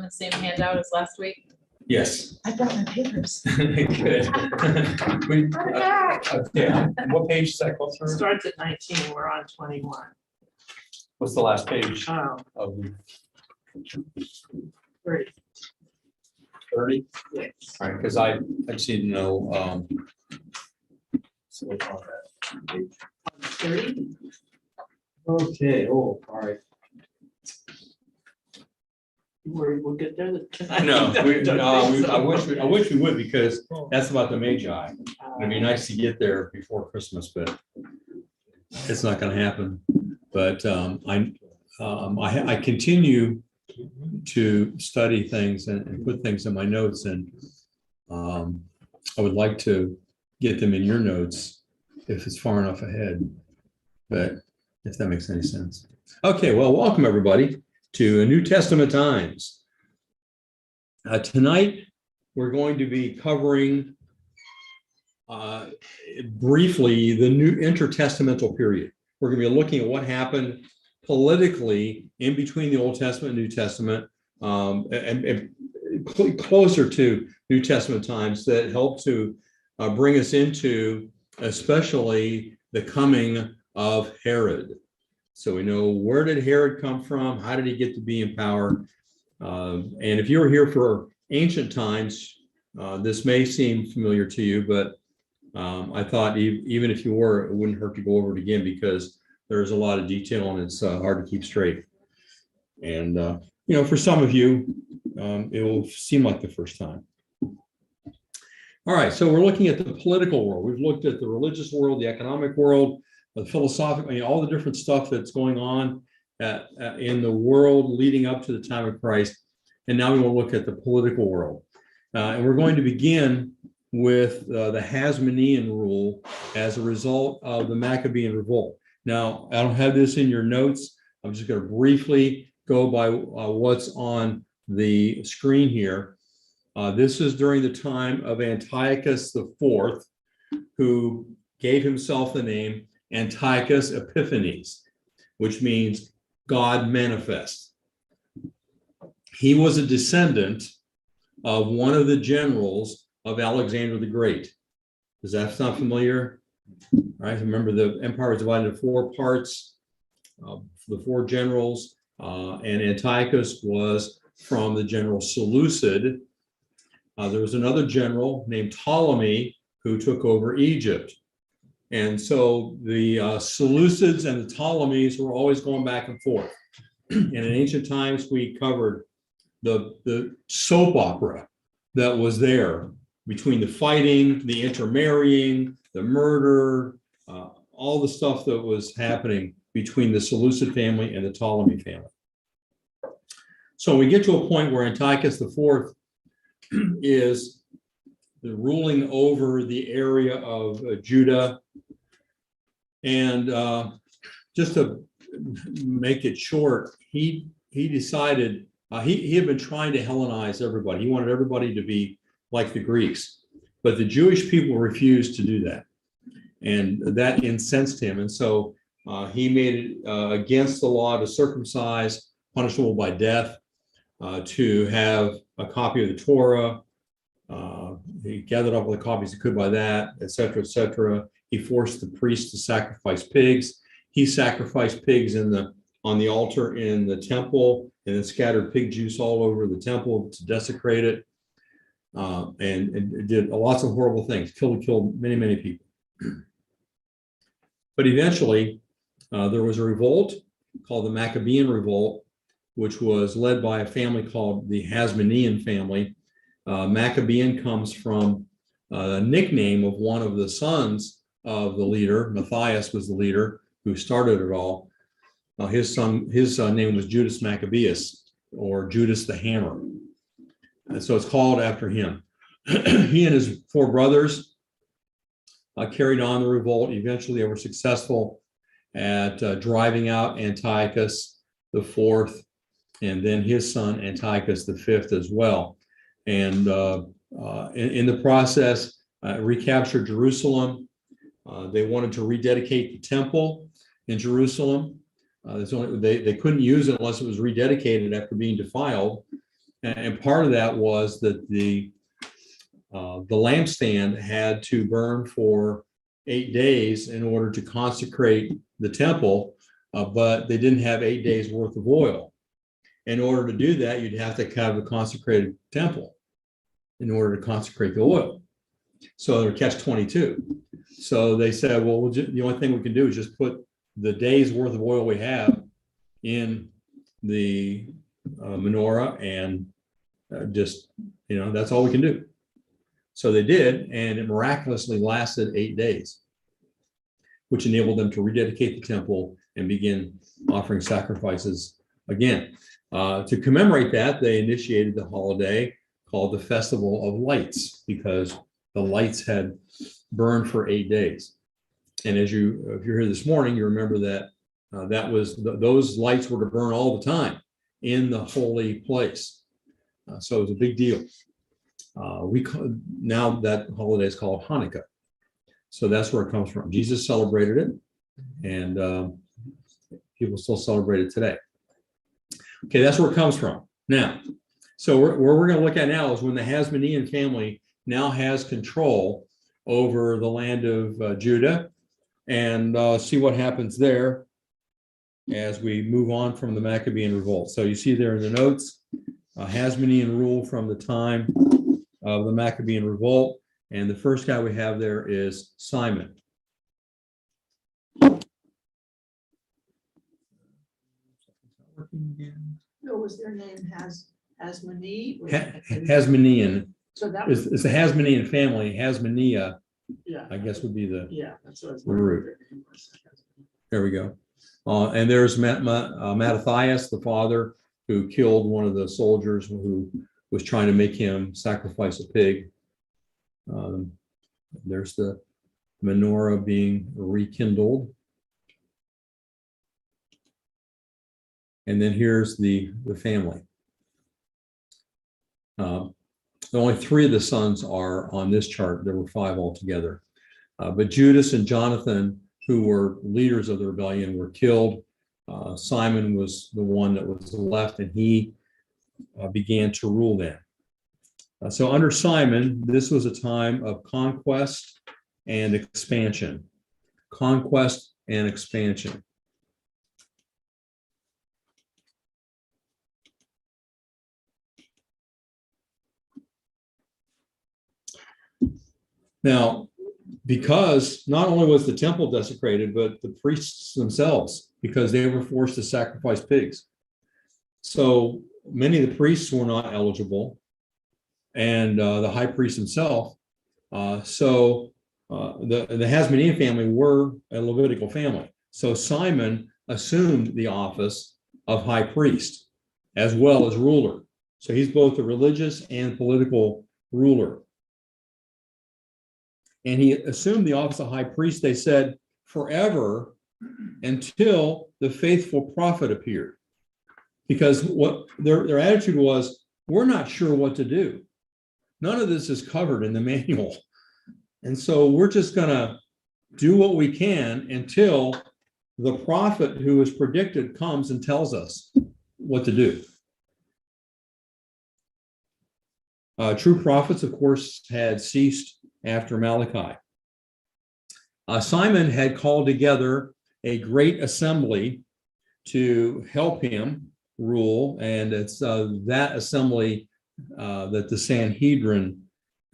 on the same handout as last week? Yes. I brought my papers. Good. What page does that go through? Starts at 19, we're on 21. What's the last page Oh, of the great. 30? Yes. All right, because I just need to know. So what's on that page? 30? Okay, all right. We'll get there tonight. No, I I wish we would, because that's about the Magi. It'd be nice to get there before Christmas, but it's not gonna happen. But I continue to study things and put things in my notes, and I would like to get them in your notes if it's far enough ahead, but if that makes any sense. Okay, well, welcome everybody to New Testament Times. Tonight, we're going to be covering briefly the new intertestamental period. We're going to be looking at what happened politically in between the Old Testament and New Testament, and closer to New Testament times that helped to bring us into especially the coming of Herod. So we know, where did Herod come from? How did he get to be in power? And if you were here for ancient times, this may seem familiar to you, but I thought even if you were, it wouldn't hurt to go over it again, because there's a lot of detail and it's hard to keep straight. And, for some of you, it will seem like the first time. All right, so we're looking at the political world. We've looked at the religious world, the economic world, the philosophical, all the different stuff that's going on in the world leading up to the time of Christ. And now we will look at the political world. And we're going to begin with the Hasmonean Rule as a result of the Maccabean Revolt. Now, I don't have this in your notes. I'm just going to briefly go by what's on the screen here. This is during the time of Antiochus IV, who gave himself the name Antiochus Epiphanes, which means God manifest. He was a descendant of one of the generals of Alexander the Great. Does that sound familiar? All right, remember the empire was divided into 4 parts, the 4 generals, and Antiochus was from the general Seleucid. There was another general named Ptolemy who took over Egypt. And so the Seleucids and the Ptolemies were always going back and forth. And in ancient times, we covered the soap opera that was there between the fighting, the intermarrying, the murder, all the stuff that was happening between the Seleucid family and the Ptolemy family. So we get to a point where Antiochus IV is ruling over the area of Judah. And just to make it short, he decided, he had been trying to Hellenize everybody. He wanted everybody to be like the Greeks, but the Jewish people refused to do that. And that incensed him. And so he made it against the law to circumcise, punishable by death, to have a copy of the Torah. He gathered up all the copies he could by that, et cetera, et cetera. He forced the priests to sacrifice pigs. He sacrificed pigs on the altar in the temple, and then scattered pig juice all over the temple to desecrate it, and did lots of horrible things. Killed many, many people. But eventually, there was a revolt called the Maccabean Revolt, which was led by a family called the Hasmonean family. Maccabean comes from a nickname of one of the sons of the leader. Matthias was the leader who started it all. His name was Judas Maccabeus, or Judas the Hammer. And so it's called after him. He and his 4 brothers carried on the revolt. Eventually, they were successful at driving out Antiochus IV, and then his son Antiochus V as well. And in the process, recaptured Jerusalem. They wanted to rededicate the temple in Jerusalem. They couldn't use it unless it was rededicated after being defiled. And part of that was that the lampstand had to burn for 8 days in order to consecrate the temple, but they didn't have 8 days worth of oil. In order to do that, you'd have to have a consecrated temple in order to consecrate the oil. So they're catch-22. So they said, well, the only thing we can do is just put the day's worth of oil we have in the menorah, and that's all we can do. So they did, and it miraculously lasted 8 days, which enabled them to rededicate the temple and begin offering sacrifices again. To commemorate that, they initiated the holiday called the Festival of Lights, because the lights had burned for 8 days. And if you're here this morning, you remember that those lights were to burn all the time in the holy place. So it was a big deal. Now that holiday is called Hanukkah. So that's where it comes from. Jesus celebrated it, and people still celebrate it today. Okay, that's where it comes from. Now, so where we're going to look at now is when the Hasmonean family now has control over the land of Judah, and see what happens there as we move on from the Maccabean Revolt. So you see there in the notes, Hasmonean rule from the time of the Maccabean Revolt, and the first guy we have there is Simon. No, was their name Hasmonean? Hasmonean. So that was, It's the Hasmonean family. Hasmonea, yeah, I guess, would be the yeah, that's what I was. root. There we go. And there's Mattathias, the father, who killed one of the soldiers who was trying to make him sacrifice a pig. There's the menorah being rekindled. And then here's the family. Only 3 of the sons are on this chart. There were 5 altogether. But Judas and Jonathan, who were leaders of the rebellion, were killed. Simon was the one that was left, and he began to rule then. So under Simon, this was a time of conquest and expansion. Conquest and expansion. Now, because not only was the temple desecrated, but the priests themselves, because they were forced to sacrifice pigs. So many of the priests were not eligible, and the high priest himself. The Hasmonean family were a Levitical family. So Simon assumed the office of high priest as well as ruler. So he's both a religious and political ruler. And he assumed the office of high priest, they said, forever until the faithful prophet appeared. Because what their attitude was, we're not sure what to do. None of this is covered in the manual. And so we're just going to do what we can until the prophet who is predicted comes and tells us what to do. True prophets, of course, had ceased after Malachi. Simon had called together a great assembly to help him rule, and it's that assembly that the Sanhedrin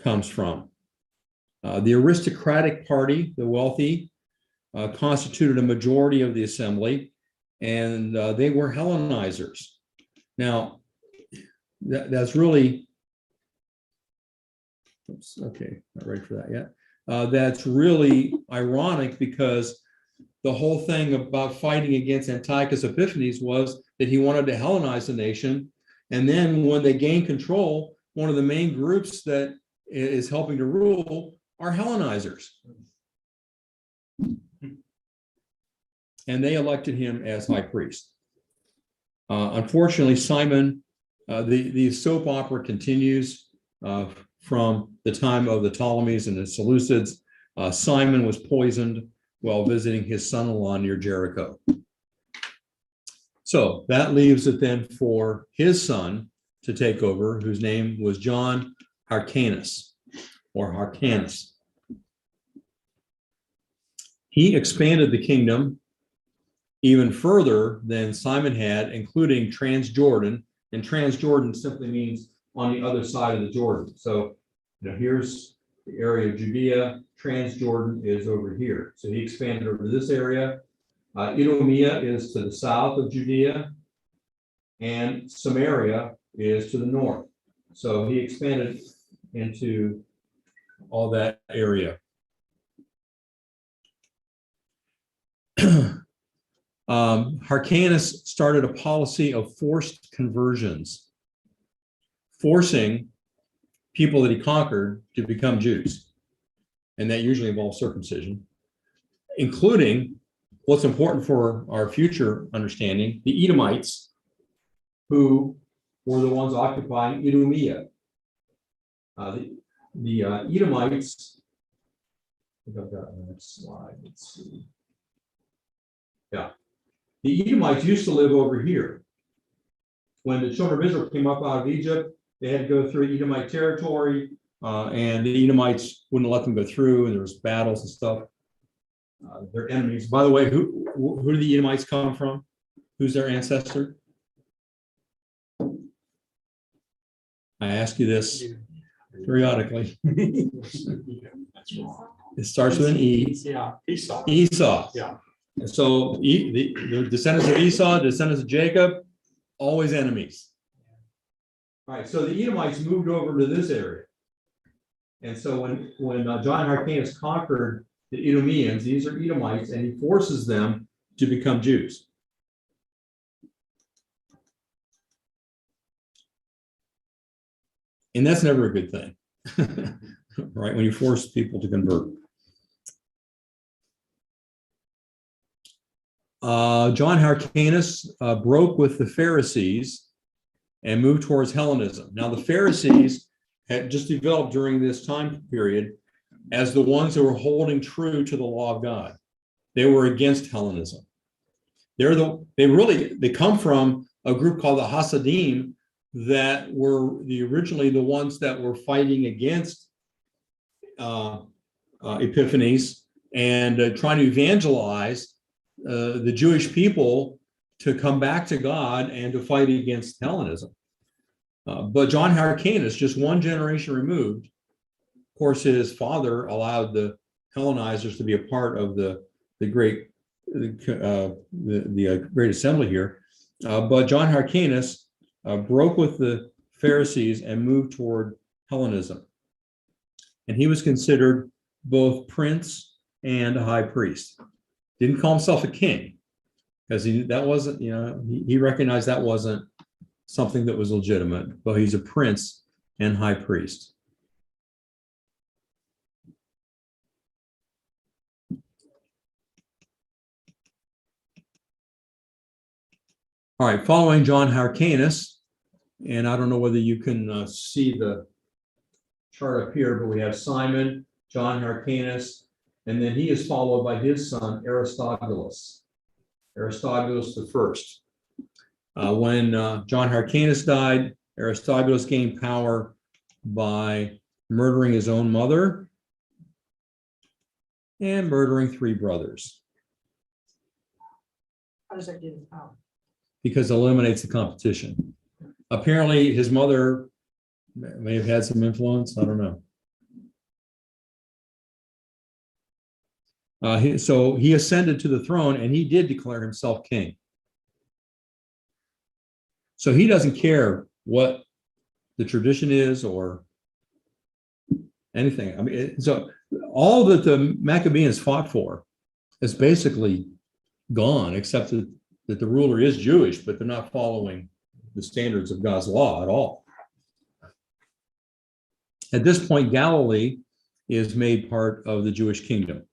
comes from. The aristocratic party, the wealthy, constituted a majority of the assembly, and they were Hellenizers. Now, that's really, oops, okay, not ready for that yet. That's really ironic, because the whole thing about fighting against Antiochus Epiphanes was that he wanted to Hellenize the nation. And then when they gained control, one of the main groups that is helping to rule are Hellenizers. And they elected him as high priest. Unfortunately, Simon, the soap opera continues from the time of the Ptolemies and the Seleucids. Simon was poisoned while visiting his son-in-law near Jericho. So that leaves it then for his son to take over, whose name was John Hyrcanus, or Hyrcanus. He expanded the kingdom even further than Simon had, including Transjordan, and Transjordan simply means on the other side of the Jordan. So, here's the area of Judea. Transjordan is over here. So he expanded over this area. Idumea is to the south of Judea, and Samaria is to the north. So he expanded into all that area. Hyrcanus started a policy of forced conversions, forcing people that he conquered to become Jews. And that usually involves circumcision, including what's important for our future understanding, the Edomites, who were the ones occupying Idumea. The Edomites, I think I've got the next slide, let's see. Yeah, the Edomites used to live over here. When the children of Israel came up out of Egypt, they had to go through Edomite territory, and the Edomites wouldn't let them go through, and there was battles and stuff. They're enemies. By the way, who do the Edomites come from? Who's their ancestor? I ask you this periodically. That's wrong. It starts with an E. Yeah, Esau. Esau. Yeah. And so the descendants of Esau, descendants of Jacob, always enemies. All right, so the Edomites moved over to this area. And so when John Hyrcanus conquered the Idumeans, these are Edomites, and he forces them to become Jews. And that's never a good thing, right? When you force people to convert. John Hyrcanus broke with the Pharisees and moved towards Hellenism. Now, the Pharisees had just developed during this time period as the ones who were holding true to the law of God. They were against Hellenism. They come from a group called the Hasidim that were originally the ones that were fighting against Epiphanes and trying to evangelize the Jewish people to come back to God and to fight against Hellenism. But John Hyrcanus, just one generation removed, of course, his father allowed the Hellenizers to be a part of the great great assembly here. But John Hyrcanus broke with the Pharisees and moved toward Hellenism. And he was considered both prince and a high priest. Didn't call himself a king, because that wasn't, he recognized that wasn't something that was legitimate, but he's a prince and high priest. All right, following John Hyrcanus, and I don't know whether you can see the chart up here, but we have Simon, John Hyrcanus, and then he is followed by his son, Aristobulus. Aristobulus the first. When John Hyrcanus died, Aristobulus gained power by murdering his own mother and murdering 3 brothers. How does that get his power? Because it eliminates the competition. Apparently, his mother may have had some influence. I don't know. So he ascended to the throne, and he did declare himself king. So he doesn't care what the tradition is or anything. I mean, so all that the Maccabeans fought for is basically gone, except that the ruler is Jewish, but they're not following the standards of God's law at all. At this point, Galilee is made part of the Jewish kingdom.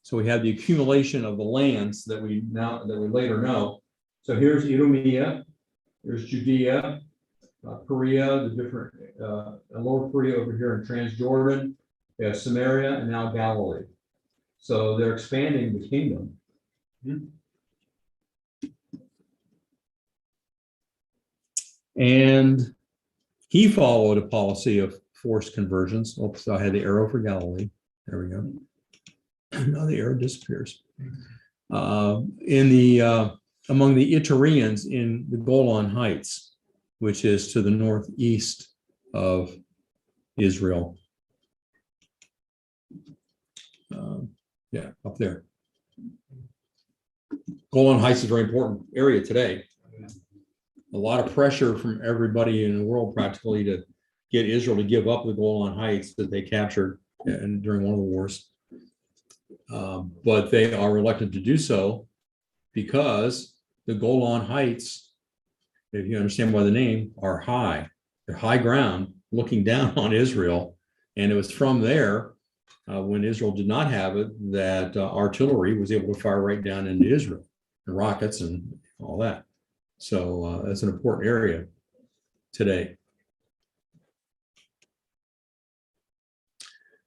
So we have the accumulation of the lands that we later know. So here's Idumea, there's Judea, Perea, the different Lower Perea over here in Transjordan. We have Samaria and now Galilee. So they're expanding the kingdom. And he followed a policy of forced conversions. Oops, I had the arrow for Galilee. There we go. Now the arrow disappears. Among the Itareans in the Golan Heights, which is to the northeast of Israel. Yeah, up there. Golan Heights is a very important area today. A lot of pressure from everybody in the world practically to get Israel to give up the Golan Heights that they captured during one of the wars. But they are reluctant to do so because the Golan Heights, if you understand by the name, are high. They're high ground looking down on Israel. And it was from there, when Israel did not have it, that artillery was able to fire right down into Israel, and rockets and all that. So that's an important area today.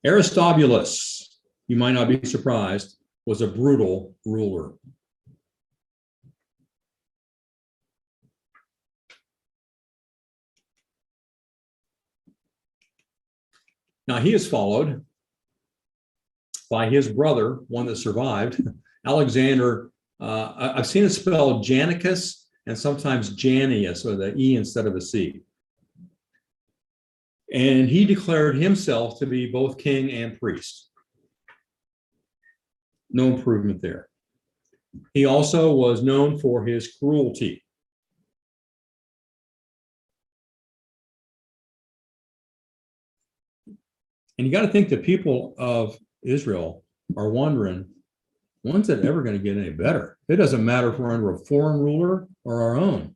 Aristobulus, you might not be surprised, was a brutal ruler. Now he is followed by his brother, one that survived, Alexander. I've seen it spelled Janicus and sometimes Janius, with an E instead of a C. And he declared himself to be both king and priest. No improvement there. He also was known for his cruelty. And you got to think the people of Israel are wondering, when's it ever going to get any better? It doesn't matter if we're under a foreign ruler or our own.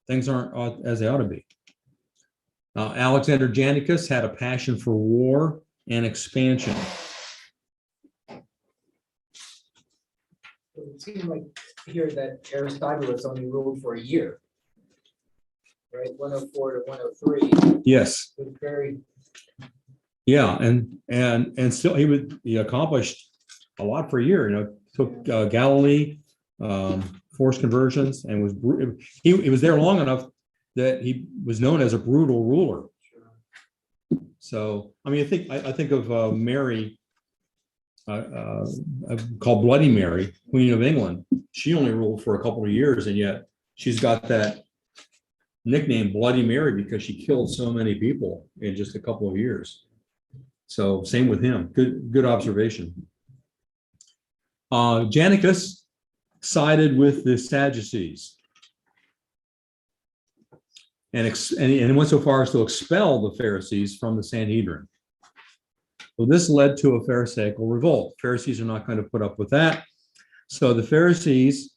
Things aren't as they ought to be. Alexander Janicus had a passion for war and expansion. It seems like here that Aristobulus only ruled for a year, right? 104 to 103. Yes. It was very. Yeah, and still he accomplished a lot for a year. You know, took Galilee, forced conversions, and he was there long enough that he was known as a brutal ruler. So I mean, I think of Mary, called Bloody Mary, Queen of England. She only ruled for a couple of years, and yet she's got that nickname Bloody Mary because she killed so many people in just a couple of years. So same with him. Good observation. Janicus sided with the Sadducees and went so far as to expel the Pharisees from the Sanhedrin. So this led to a Pharisaical revolt. Pharisees are not going to put up with that. So the Pharisees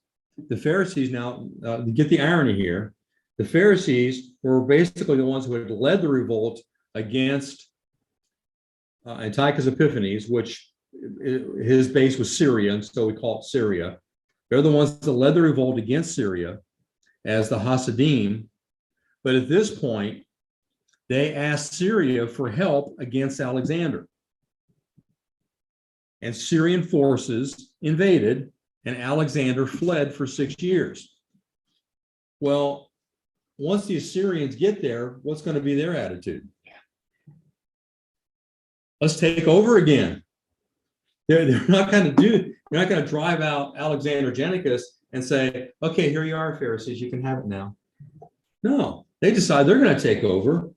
now, get the irony here, the Pharisees were basically the ones who had led the revolt against Antiochus Epiphanes, which his base was Syria, and so we call it Syria. They're the ones that led the revolt against Syria as the Hasidim. But at this point, they asked Syria for help against Alexander. And Syrian forces invaded, and Alexander fled for 6 years. Well, once the Assyrians get there, what's going to be their attitude? Let's take over again. They're not going to drive out Alexander Janicus and say, okay, here you are, Pharisees, you can have it now. No, they decide they're going to take over.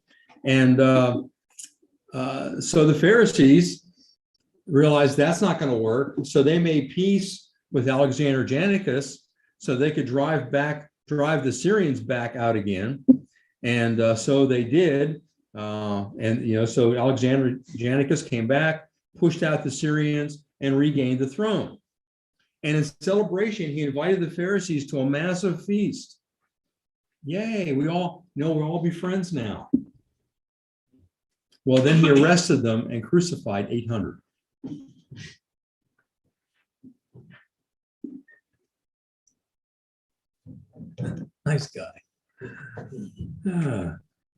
And so the Pharisees realized that's not going to work. So they made peace with Alexander Janicus so they could drive the Syrians back out again. And so they did. So Alexander Janicus came back, pushed out the Syrians, and regained the throne. And in celebration, he invited the Pharisees to a massive feast. Yay, we'll all be friends now. Well, then he arrested them and crucified 800. Nice guy.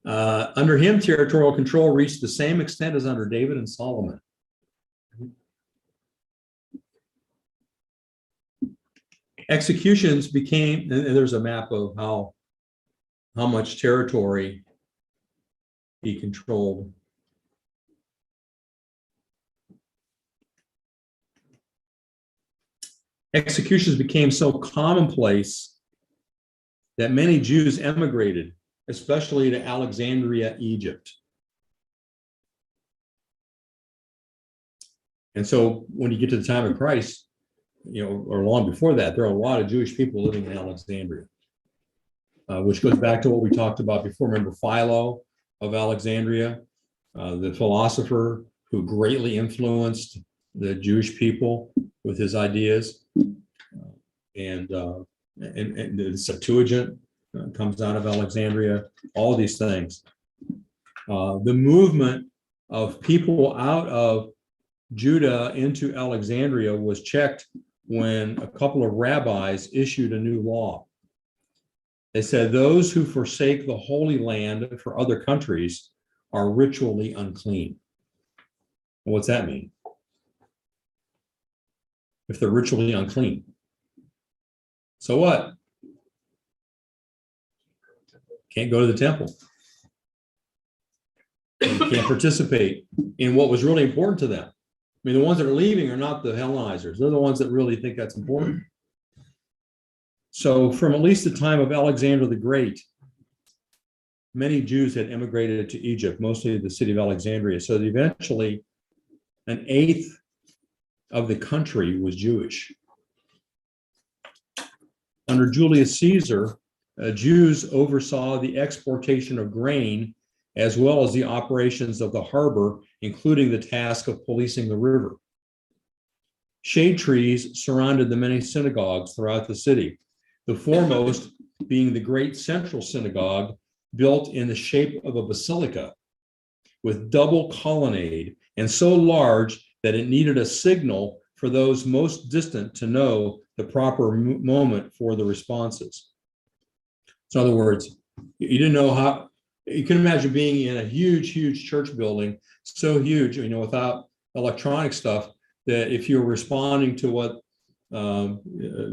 Under him, territorial control reached the same extent as under David and Solomon. Executions became, and there's a map of how how much territory he controlled. Executions became so commonplace that many Jews emigrated, especially to Alexandria, Egypt. And so when you get to the time of Christ, or long before that, there are a lot of Jewish people living in Alexandria, which goes back to what we talked about before. Remember Philo of Alexandria, the philosopher who greatly influenced the Jewish people with his ideas. And the Septuagint comes out of Alexandria, all these things. The movement of people out of Judah into Alexandria was checked when a couple of rabbis issued a new law. They said those who forsake the Holy Land for other countries are ritually unclean. What's that mean? If they're ritually unclean, so what? Can't go to the temple. Can't participate in what was really important to them. I mean, the ones that are leaving are not the Hellenizers. They're the ones that really think that's important. So from at least the time of Alexander the Great, many Jews had immigrated to Egypt, mostly the city of Alexandria. So eventually an eighth of the country was Jewish. Under Julius Caesar, Jews oversaw the exportation of grain as well as the operations of the harbor, including the task of policing the river. Shade trees surrounded the many synagogues throughout the city, the foremost being the great central synagogue built in the shape of a basilica with double colonnade and so large that it needed a signal for those most distant to know the proper moment for the responses. So in other words, you didn't know how, you can imagine being in a huge, huge church building, so huge, without electronic stuff, that if you're responding to what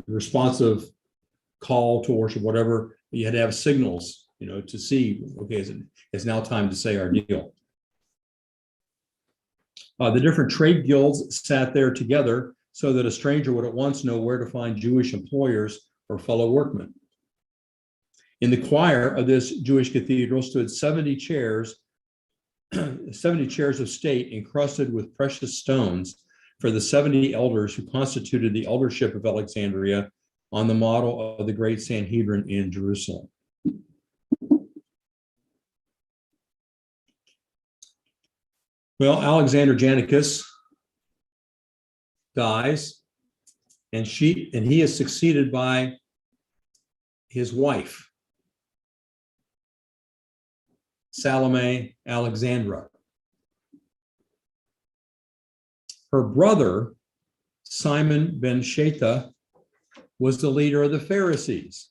responsive call to worship, whatever, you had to have signals, to see, okay, it's now time to say our deal. The different trade guilds sat there together so that a stranger would at once know where to find Jewish employers or fellow workmen. In the choir of this Jewish cathedral stood 70 chairs of state encrusted with precious stones for the 70 elders who constituted the eldership of Alexandria on the model of the great Sanhedrin in Jerusalem. Well, Alexander Janicus dies, and he is succeeded by his wife, Salome Alexandra. Her brother, Simon ben Sheta, was the leader of the Pharisees.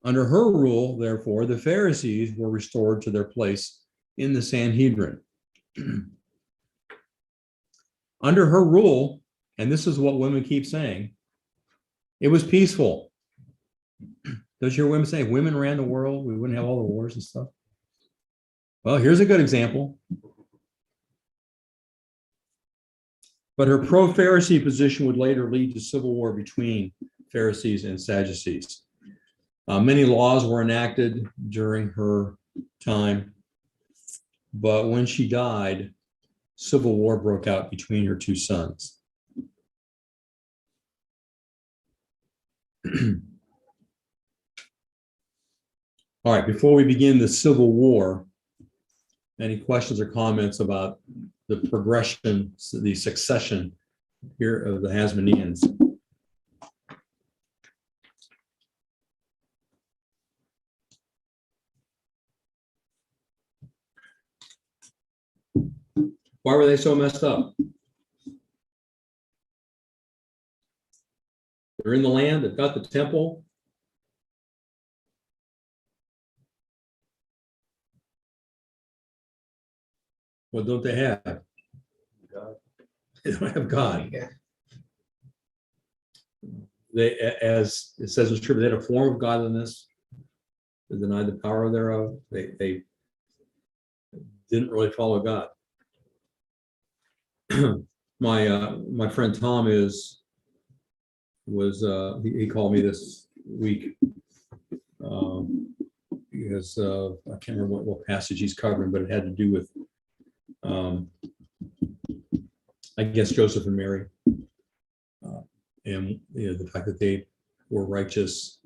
Under her rule, therefore, the Pharisees were restored to their place in the Sanhedrin. Under her rule, and this is what women keep saying, it was peaceful. Does your women say women ran the world? We wouldn't have all the wars and stuff. Well, here's a good example. But her pro-Pharisee position would later lead to civil war between Pharisees and Sadducees. Many laws were enacted during her time, but when she died, civil war broke out between her two sons. All right, before we begin the Civil War, any questions or comments about the progression, the succession here of the Hasmoneans? Why were they so messed up? They're in the land, they've got the temple. What don't they have? God. They don't have God. Yeah. They, as it says in Scripture, they had a form of godliness, denied the power thereof. They didn't really follow God. My friend Tom he called me this week because I can't remember what passage he's covering, but it had to do with I guess Joseph and Mary, and the fact that they were righteous,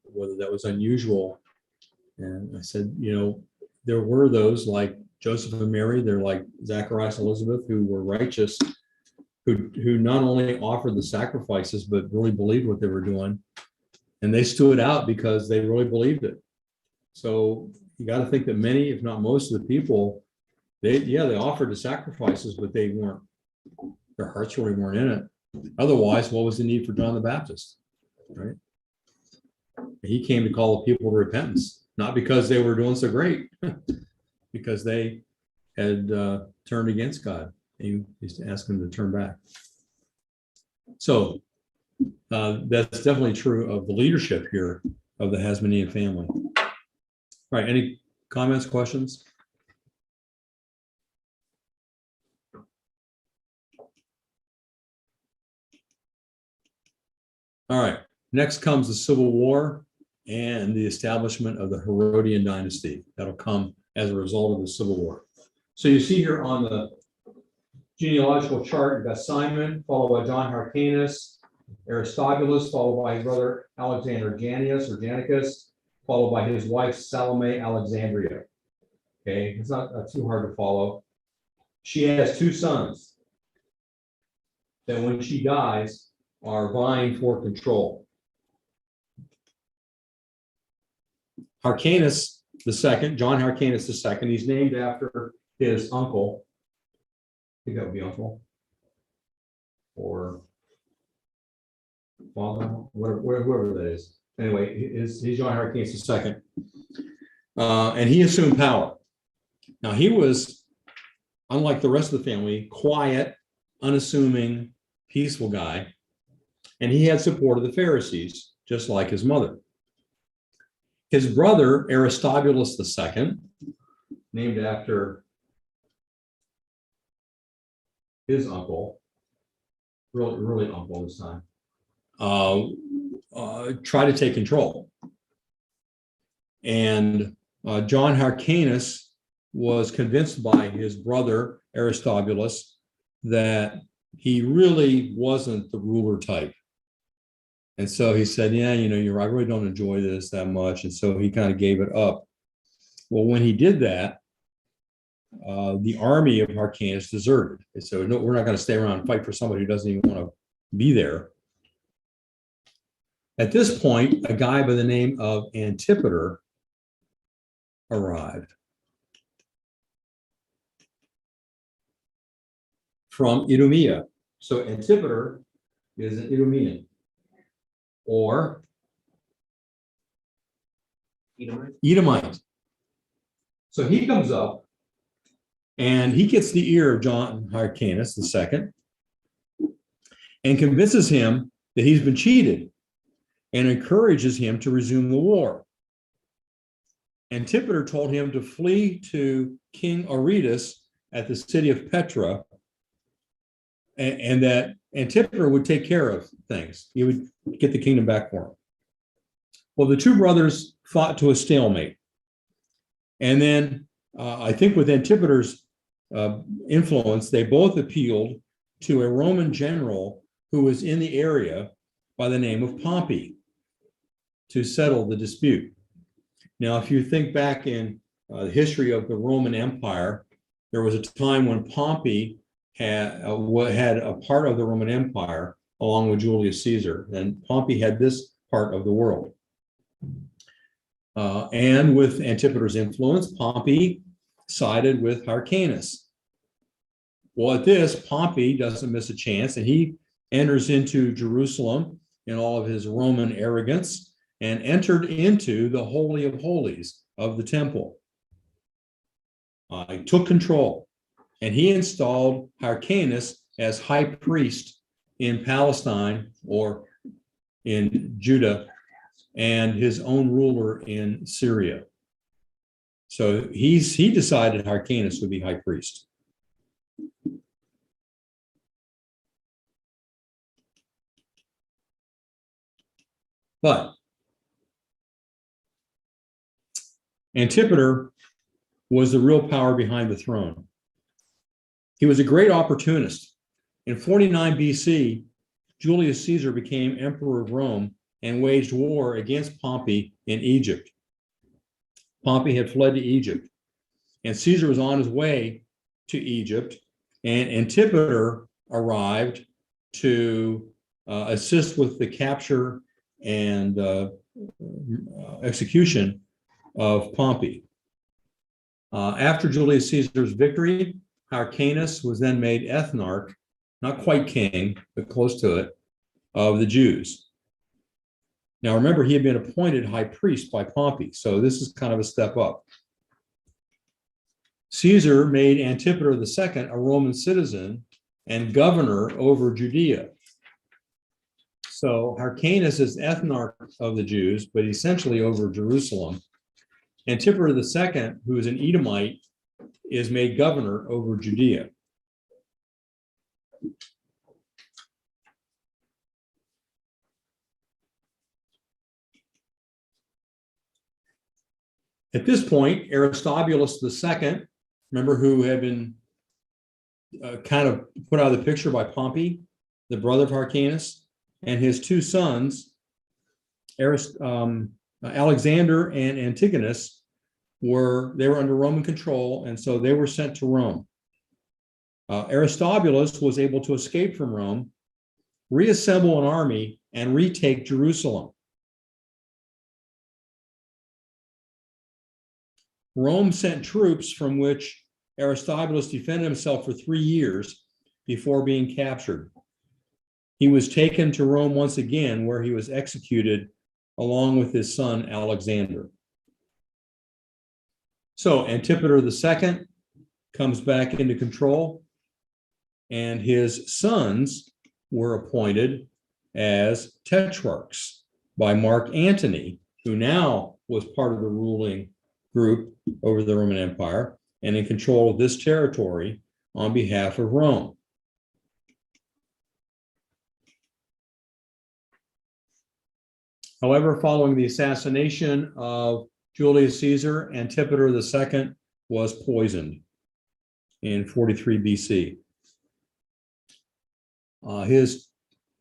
whether that was unusual. And I said, there were those like Joseph and Mary, they're like Zacharias and Elizabeth, who were righteous, who not only offered the sacrifices, but really believed what they were doing. And they stood out because they really believed it. So you got to think that many, if not most of the people, they offered the sacrifices, but their hearts really weren't in it. Otherwise, what was the need for John the Baptist, right? He came to call the people to repentance, not because they were doing so great, because they had turned against God. He used to ask them to turn back. So that's definitely true of the leadership here of the Hasmonean family. All right, any comments, questions? All right, next comes the Civil War and the establishment of the Herodian dynasty. That'll come as a result of the Civil War. So you see here on the genealogical chart, you've got Simon, followed by John Hyrcanus, Aristobulus, followed by his brother Alexander Janicus, followed by his wife Salome Alexandria. Okay, it's not too hard to follow. She has two sons that when she dies are vying for control. Hyrcanus II, John Hyrcanus II, he's named after his uncle. I think that would be uncle or father, whoever that is. Anyway, he's John Hyrcanus II, and he assumed power. Now he was, unlike the rest of the family, quiet, unassuming, peaceful guy, and he had support of the Pharisees, just like his mother. His brother Aristobulus II, named after his uncle, really uncle this time, tried to take control. And John Hyrcanus was convinced by his brother Aristobulus that he really wasn't the ruler type. And so he said, yeah, you're right, I really don't enjoy this that much. And so he kind of gave it up. Well, when he did that, the army of Hyrcanus deserted. And so no, we're not going to stay around and fight for somebody who doesn't even want to be there. At this point, a guy by the name of Antipater arrived from Idumea. So Antipater is an Idumean, or Edomite. So he comes up and he gets the ear of John Hyrcanus II and convinces him that he's been cheated and encourages him to resume the war. Antipater told him to flee to King Aretas at the city of Petra, and that Antipater would take care of things. He would get the kingdom back for him. Well, the two brothers fought to a stalemate. And then I think with Antipater's influence, they both appealed to a Roman general who was in the area by the name of Pompey to settle the dispute. Now, if you think back in the history of the Roman Empire, there was a time when Pompey had a part of the Roman Empire along with Julius Caesar, and Pompey had this part of the world. And with Antipater's influence, Pompey sided with Hyrcanus. Well, at this, Pompey doesn't miss a chance, and he enters into Jerusalem in all of his Roman arrogance and entered into the Holy of Holies of the temple. He took control, and he installed Hyrcanus as high priest in Palestine, or in Judah, and his own ruler in Syria. So he decided Hyrcanus would be high priest. But Antipater was the real power behind the throne. He was a great opportunist. In 49 BC, Julius Caesar became emperor of Rome and waged war against Pompey in Egypt. Pompey had fled to Egypt, and Caesar was on his way to Egypt, and Antipater arrived to assist with the capture and execution of Pompey. After Julius Caesar's victory, Hyrcanus was then made ethnarch, not quite king, but close to it, of the Jews. Now remember, he had been appointed high priest by Pompey, so this is kind of a step up. Caesar made Antipater II a Roman citizen and governor over Judea. So Hyrcanus is ethnarch of the Jews, but essentially over Jerusalem. Antipater II, who is an Edomite, is made governor over Judea. At this point, Aristobulus II, remember, who had been kind of put out of the picture by Pompey, the brother of Hyrcanus, and his two sons, Alexander and Antiochus, were under Roman control, and so they were sent to Rome. Aristobulus was able to escape from Rome, reassemble an army, and retake Jerusalem. Rome sent troops from which Aristobulus defended himself for 3 years before being captured. He was taken to Rome once again, where he was executed along with his son Alexander. So Antipater II comes back into control, and his sons were appointed as tetrarchs by Mark Antony, who now was part of the ruling group over the Roman Empire and in control of this territory on behalf of Rome. However, following the assassination of Julius Caesar, Antipater II was poisoned in 43 BC. His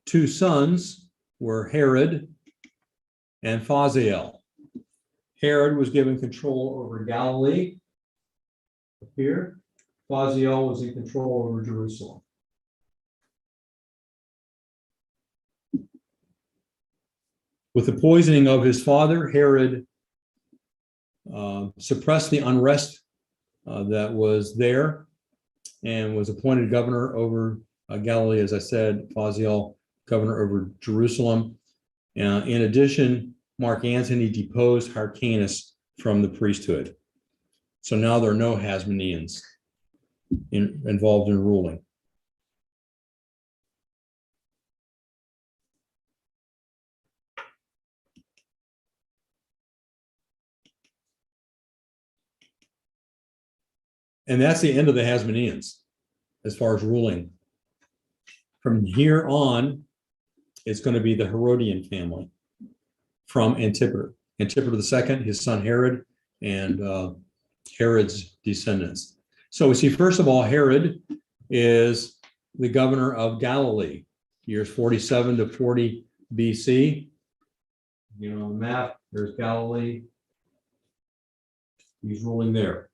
two sons were Herod and Phasael. Herod was given control over Galilee, up here. Phasael was in control over Jerusalem. With the poisoning of his father, Herod suppressed the unrest that was there and was appointed governor over Galilee, as I said, Phasael, governor over Jerusalem. In addition, Mark Antony deposed Hyrcanus from the priesthood. So now there are no Hasmoneans involved in ruling. And that's the end of the Hasmoneans as far as ruling. From here on, it's going to be the Herodian family from Antipater. Antipater II, his son Herod, and Herod's descendants. So we see, first of all, Herod is the governor of Galilee, years 47 to 40 BC. You know, on the map, there's Galilee. He's ruling there.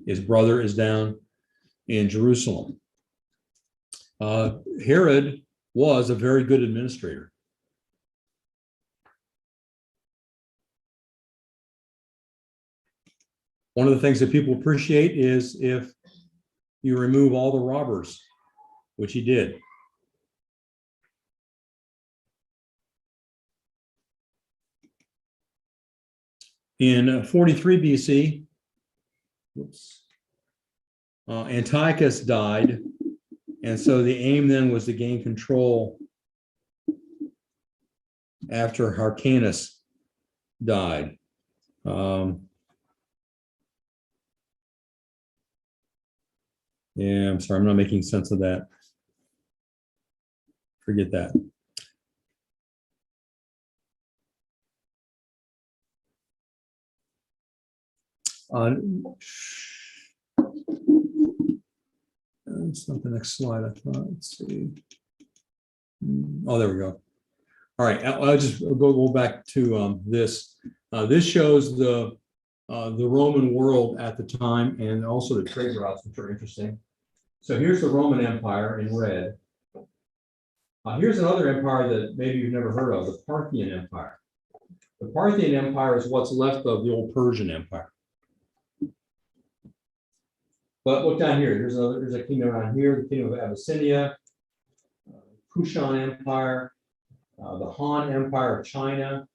His brother is down in Jerusalem. Herod was a very good administrator. One of the things that people appreciate is if you remove all the robbers, which he did. In 43 BC, Antiochus died, and so the aim then was to gain control after Hyrcanus died. Yeah, I'm sorry, I'm not making sense of that. Forget that. It's not the next slide, I thought. Let's see. Oh, there we go. All right, I'll just go back to this. This shows the Roman world at the time and also the trade routes, which are interesting. So here's the Roman Empire in red. Here's another empire that maybe you've never heard of, the Parthian Empire. The Parthian Empire is what's left of the old Persian Empire. But look down here. There's a kingdom around here, the kingdom of Abyssinia, Kushan Empire, the Han Empire of China.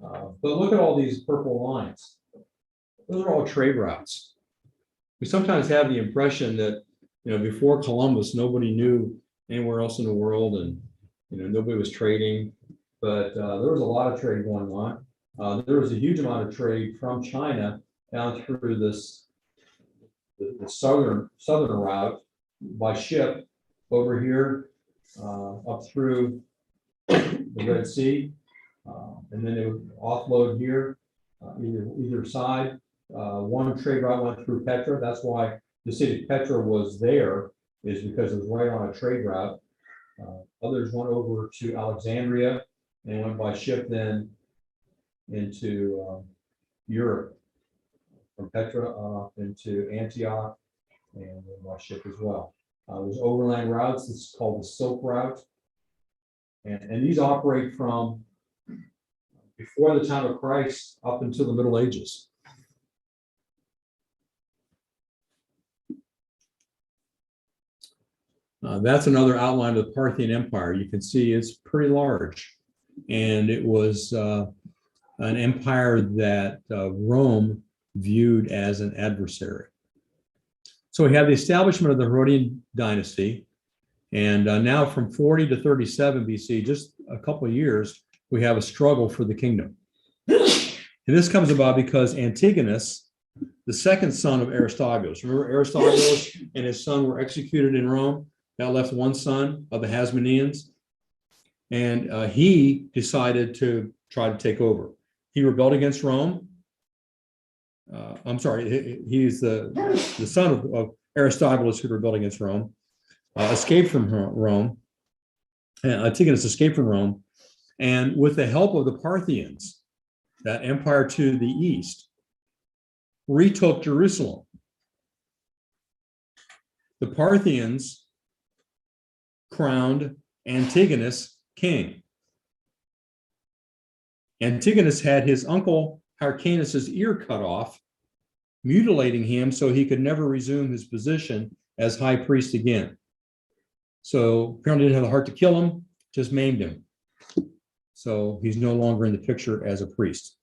But look at all these purple lines. Those are all trade routes. We sometimes have the impression that, before Columbus, nobody knew anywhere else in the world, and nobody was trading. But there was a lot of trade going on. There was a huge amount of trade from China down through the southern route by ship over here up through the Red Sea, and then they would offload here either side. One trade route went through Petra. That's why the city of Petra was there, is because it was right on a trade route. Others went over to Alexandria and went by ship then into Europe, from Petra into Antioch, and then by ship as well. There's overland routes. This is called the Silk Route. And these operate from before the time of Christ up until the Middle Ages. That's another outline of the Parthian Empire. You can see it's pretty large. And it was an empire that Rome viewed as an adversary. So we have the establishment of the Herodian dynasty. And now from 40 to 37 BC, just a couple of years, we have a struggle for the kingdom. And this comes about because Antigonus, the second son of Aristobulus, remember Aristobulus and his son were executed in Rome. That left one son of the Hasmoneans. And he decided to try to take over. He rebelled against Rome. I'm sorry, he's the son of Aristobulus who rebelled against Rome, escaped from Rome. Antigonus escaped from Rome. And with the help of the Parthians, that empire to the east, retook Jerusalem. The Parthians crowned Antigonus king. Antigonus had his uncle Hyrcanus's ear cut off, mutilating him so he could never resume his position as high priest again. So apparently didn't have the heart to kill him, just maimed him. So he's no longer in the picture as a priest.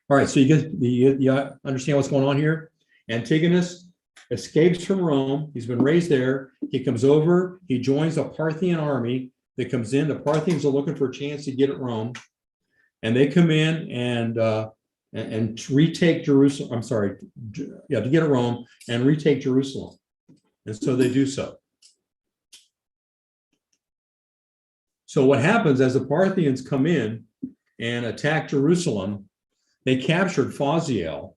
All right, so you understand what's going on here? Antigonus escapes from Rome. He's been raised there. He comes over. He joins a Parthian army that comes in. The Parthians are looking for a chance to get at Rome, and they come in and retake Jerusalem. I'm sorry, to get at Rome and retake Jerusalem. And so they do so. So what happens as the Parthians come in and attack Jerusalem, they captured Phaziel,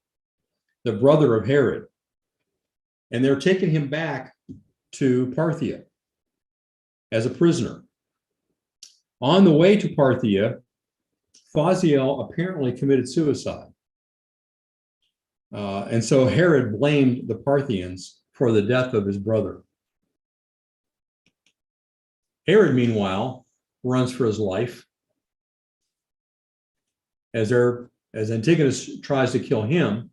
the brother of Herod, and they're taking him back to Parthia as a prisoner. On the way to Parthia, Phaziel apparently committed suicide. And so Herod blamed the Parthians for the death of his brother. Herod, meanwhile, runs for his life as Antigonus tries to kill him,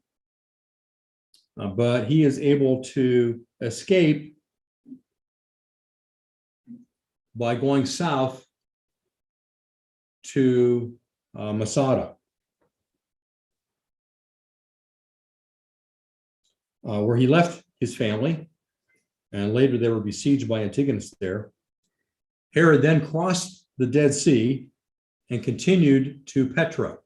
but he is able to escape by going south to Masada, where he left his family, and later they were besieged by Antigonus there. Herod then crossed the Dead Sea and continued to Petra.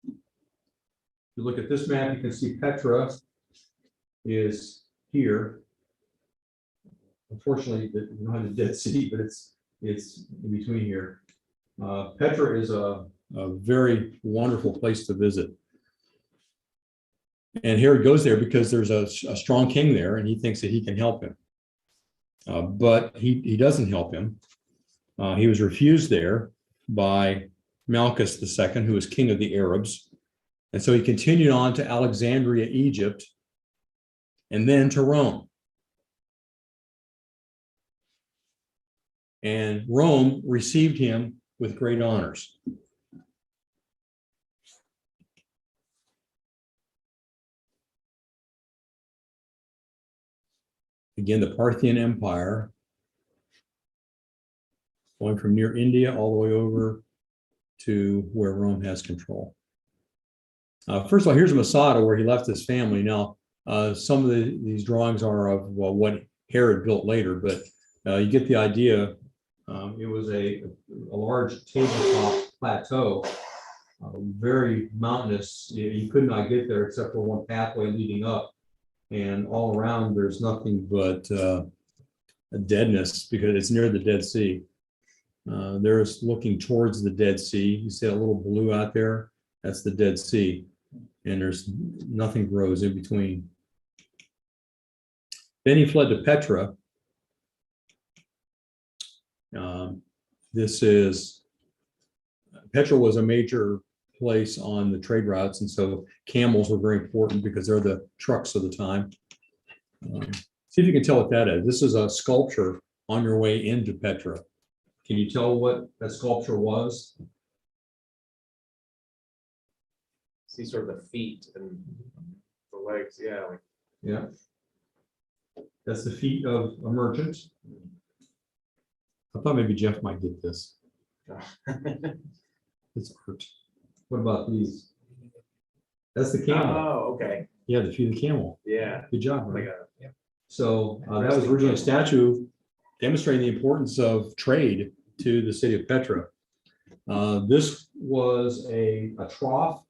If you look at this map, you can see Petra is here. Unfortunately, you don't have the Dead Sea, but it's in between here. Petra is a very wonderful place to visit. And Herod goes there because there's a strong king there, and he thinks that he can help him. But he doesn't help him. He was refused there by Malchus II, who was king of the Arabs. And so he continued on to Alexandria, Egypt, and then to Rome. And Rome received him with great honors. Again, the Parthian Empire, going from near India all the way over to where Rome has control. First of all, here's Masada, where he left his family. Now, some of these drawings are of what Herod built later, but you get the idea. It was a large tabletop plateau, very mountainous. You could not get there except for one pathway leading up. And all around, there's nothing but a deadness because it's near the Dead Sea. There's looking towards the Dead Sea. You see that little blue out there? That's the Dead Sea. And there's nothing grows in between. Then he fled to Petra. Petra was a major place on the trade routes, and so camels were very important because they're the trucks of the time. See if you can tell what that is. This is a sculpture on your way into Petra. Can you tell what that sculpture was? See sort of the feet and the legs, yeah. Like, Yeah. That's the feet of a merchant. I thought maybe Jeff might get this. It's art. What about these? That's the camel. oh, okay. Yeah, the feet of the camel. Yeah. Good job. Like Right? a, So that was originally a statue demonstrating the importance of trade to the city of Petra. This was a trough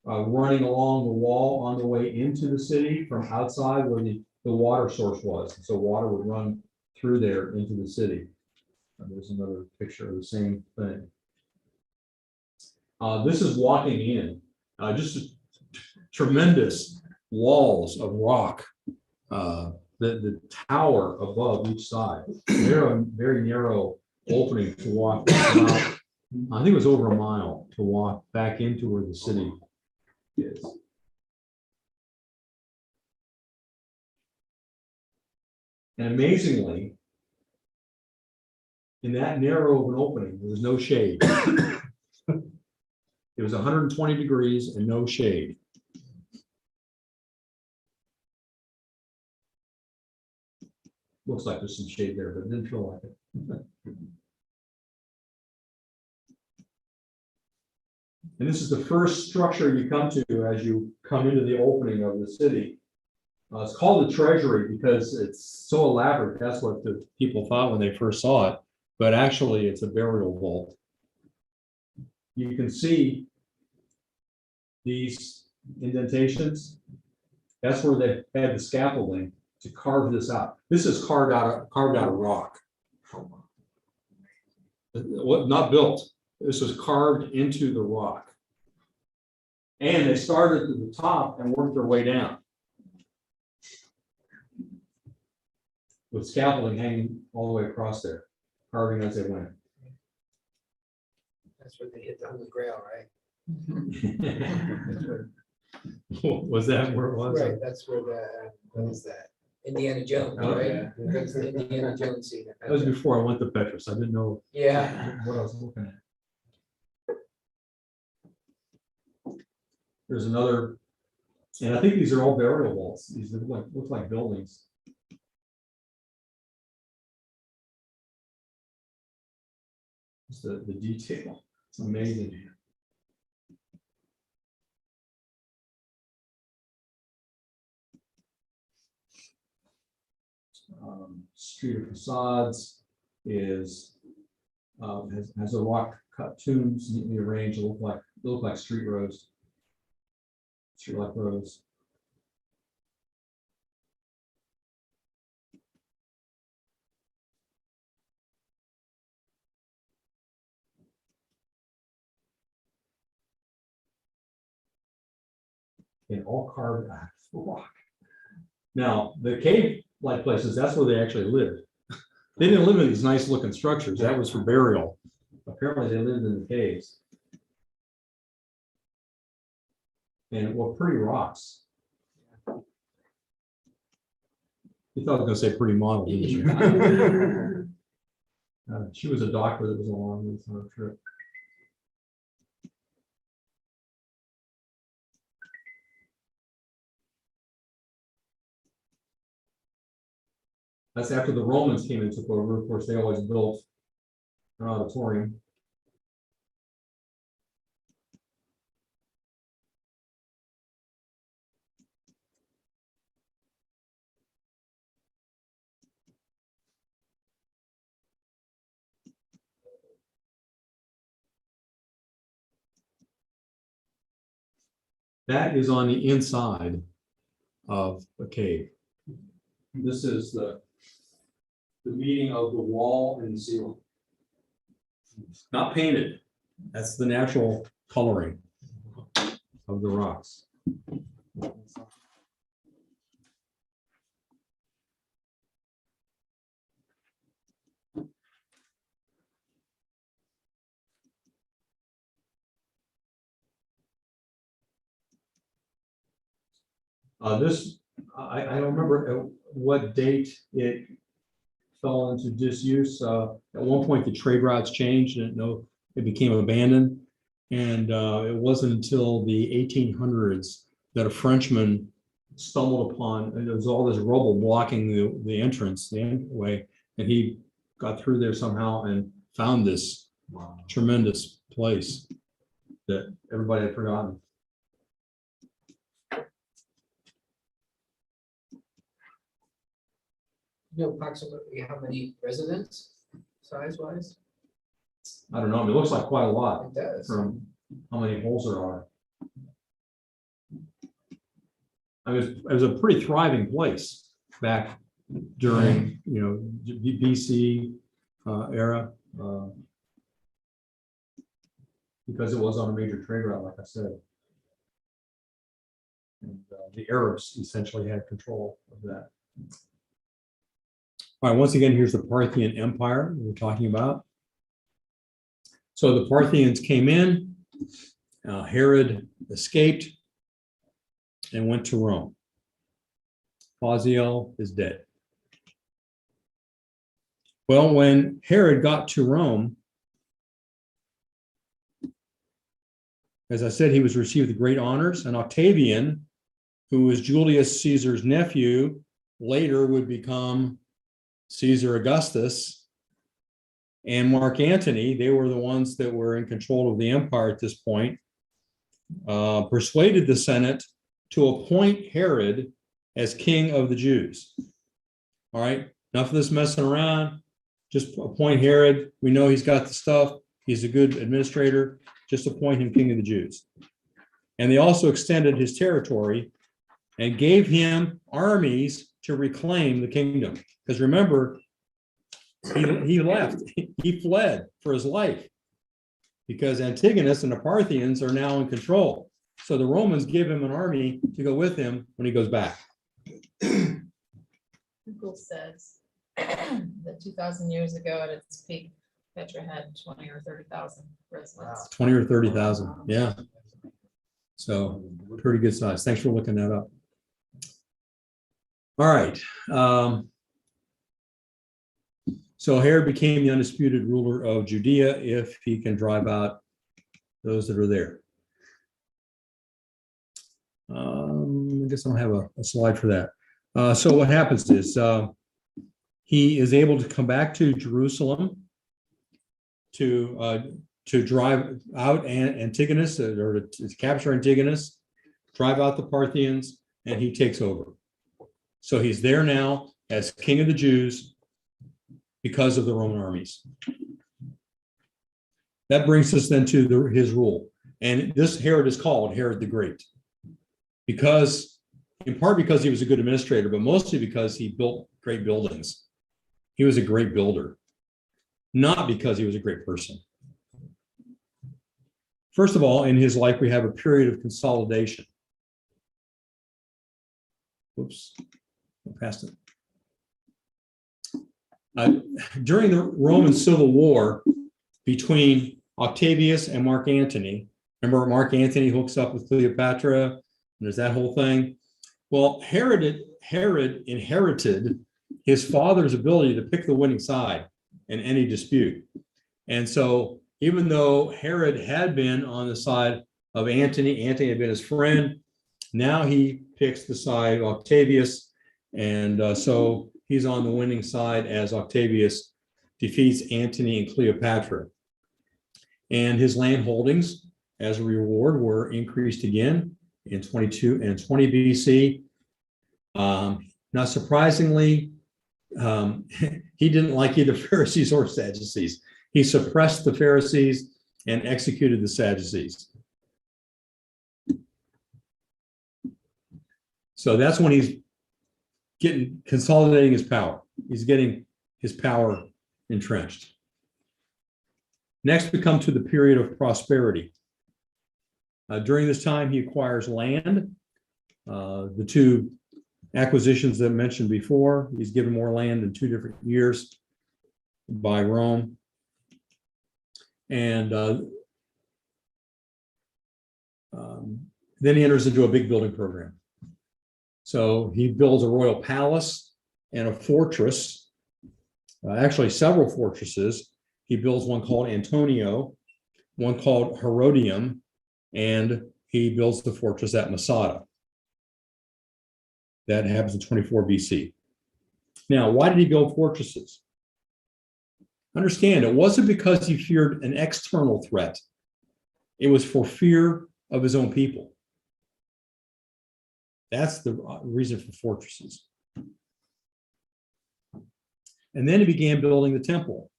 running along the wall on the way into the city from outside where the water source was. So water would run through there into the city. There's another picture of the same thing. This is walking in, just tremendous walls of rock. The tower above each side. They're a very narrow opening to walk about, I think it was over a mile to walk back into where the city is. And amazingly, in that narrow of an opening, there was no shade. It was 120 degrees and no shade. Looks like there's some shade there, but it didn't feel like it. And this is the first structure you come to as you come into the opening of the city. It's called the Treasury because it's so elaborate. That's what the people thought when they first saw it. But actually, it's a burial vault. You can see these indentations. That's where they had the scaffolding to carve this out. This is carved out of rock. What, not built. This was carved into the rock. And they started at the top and worked their way down, with scaffolding hanging all the way across there, carving as they went. That's where they hit the Holy Grail, right? Was that where it was? Right, that's where what is that? Indiana Jones, Oh, right? yeah. That's the Indiana Jones scene. That was before I went to Petra, so I didn't know Yeah. what I was looking at. There's another, and I think these are all burial vaults. These look like buildings. Just the detail, it's amazing. street of Facades is, has a rock cut tombs neatly arranged, look like street rows. Street-like rows. And all carved out of rock. Now, the cave-like places, that's where they actually lived. They didn't live in these nice looking structures. That was for burial. Apparently they lived in the caves. And well, pretty rocks. You thought I was gonna say pretty model, didn't you? She was a doctor that was along with her trip. That's after the Romans came and took over. Of course, they always built an auditorium. That is on the inside of a cave. This is the meeting of the wall and the ceiling. Not painted. That's the natural coloring of the rocks. This, I don't remember at what date it fell into disuse. At one point, the trade routes changed and it became abandoned. And it wasn't until the 1800s that a Frenchman stumbled upon, and there was all this rubble blocking the entrance, the entryway, and he got through there somehow and found this tremendous place that everybody had forgotten. You know approximately how many residents, size-wise? I don't know, I mean, it looks like quite a lot It does. from how many holes there are. I mean, it was a pretty thriving place back during, BC era, because it was on a major trade route, like I said. And the Arabs essentially had control of that. All right, once again, here's the Parthian Empire we're talking about. So the Parthians came in, Herod escaped and went to Rome. Phaziel is dead. Well, when Herod got to Rome, as I said, he was received with great honors, and Octavian, who was Julius Caesar's nephew, later would become Caesar Augustus, and Mark Antony, they were the ones that were in control of the empire at this point, persuaded the Senate to appoint Herod as king of the Jews. All right, enough of this messing around. Just appoint Herod. We know he's got the stuff. He's a good administrator. Just appoint him king of the Jews. And they also extended his territory and gave him armies to reclaim the kingdom. Because remember, he left, he fled for his life because Antigonus and the Parthians are now in control. So the Romans give him an army to go with him when he goes back. Google says that 2,000 years ago at its peak, Petra had 20 or 30,000 residents. 20 or 30,000, yeah. So pretty good size. Thanks for looking that up. All right. So Herod became the undisputed ruler of Judea if he can drive out those that are there. I guess I don't have a slide for that. So what happens is he is able to come back to Jerusalem to drive out Antigonus, or to capture Antigonus, drive out the Parthians, and he takes over. So he's there now as king of the Jews, because of the Roman armies. That brings us then to his rule. And this Herod is called Herod the Great because, in part because he was a good administrator, but mostly because he built great buildings. He was a great builder, not because he was a great person. First of all, in his life, we have a period of consolidation. Oops, I passed it. During the Roman Civil War between Octavius and Mark Antony, remember Mark Antony hooks up with Cleopatra, and there's that whole thing. Well, Herod inherited his father's ability to pick the winning side in any dispute. And so even though Herod had been on the side of Antony had been his friend, now he picks the side of Octavius. And so he's on the winning side as Octavius defeats Antony and Cleopatra. And his land holdings as a reward were increased again in 22 and 20 BC. Not surprisingly, he didn't like either Pharisees or Sadducees. He suppressed the Pharisees and executed the Sadducees. So that's when he's consolidating his power. He's getting his power entrenched. Next, we come to the period of prosperity. During this time, he acquires land. The two acquisitions that I mentioned before, he's given more land in 2 different years by Rome. And then he enters into a big building program. So he builds a royal palace and a fortress, actually several fortresses. He builds one called Antonio, one called Herodium, and he builds the fortress at Masada. That happens in 24 BC. Now, why did he build fortresses? Understand, it wasn't because he feared an external threat. It was for fear of his own people. That's the reason for fortresses. And then he began building the temple,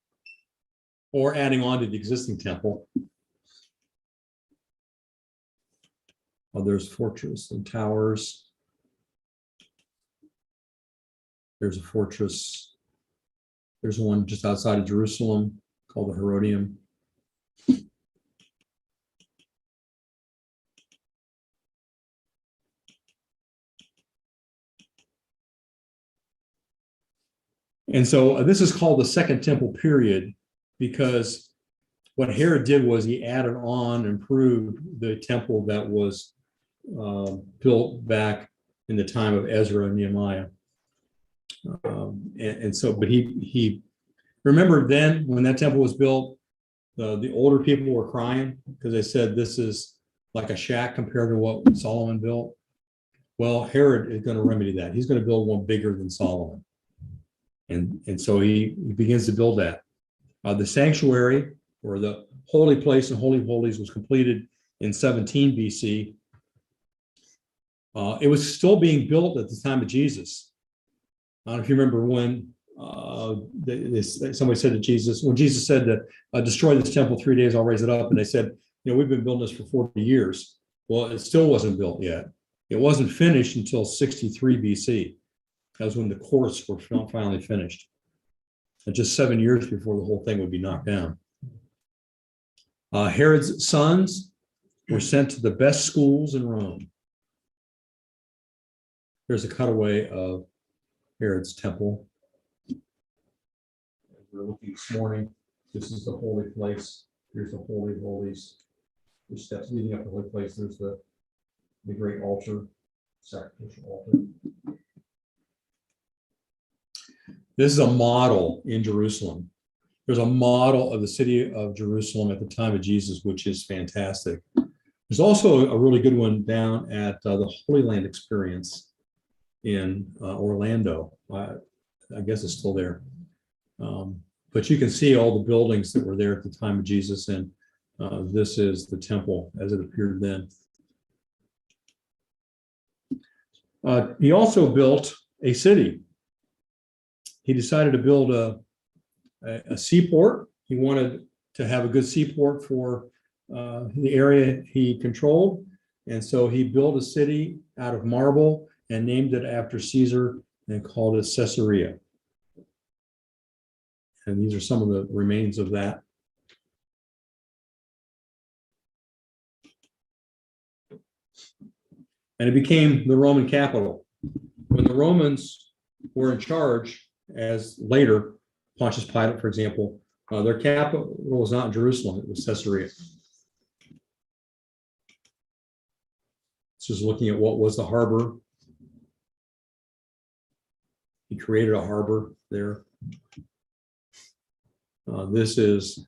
or adding on to the existing temple. There's fortress and towers. There's a fortress. There's one just outside of Jerusalem called the Herodium. And so this is called the Second Temple period because what Herod did was he added on, improved the temple that was built back in the time of Ezra and Nehemiah. But he remembered then when that temple was built, the older people were crying because they said this is like a shack compared to what Solomon built. Well, Herod is going to remedy that. He's going to build one bigger than Solomon. And so he begins to build that. The sanctuary, or the holy place and holy of holies, was completed in 17 BC. It was still being built at the time of Jesus. I don't know if you remember when somebody said to Jesus, when Jesus said to destroy this temple 3 days, I'll raise it up. And they said, we've been building this for 40 years. Well, it still wasn't built yet. It wasn't finished until 63 BC. That was when the courts were finally finished. And just 7 years before the whole thing would be knocked down. Herod's sons were sent to the best schools in Rome. Here's a cutaway of Herod's temple. We're looking this morning. This is the holy place. Here's the Holy of Holies. There's steps leading up to the holy place. There's the great altar, sacrificial altar. This is a model in Jerusalem. There's a model of the city of Jerusalem at the time of Jesus, which is fantastic. There's also a really good one down at the Holy Land Experience in Orlando. I guess it's still there. But you can see all the buildings that were there at the time of Jesus, and this is the temple as it appeared then. He also built a city. He decided to build a seaport. He wanted to have a good seaport for the area he controlled. And so he built a city out of marble and named it after Caesar and called it Caesarea. And these are some of the remains of that. And it became the Roman capital. When the Romans were in charge, as later, Pontius Pilate, for example, their capital was not Jerusalem, it was Caesarea. This is looking at what was the harbor. He created a harbor there. This is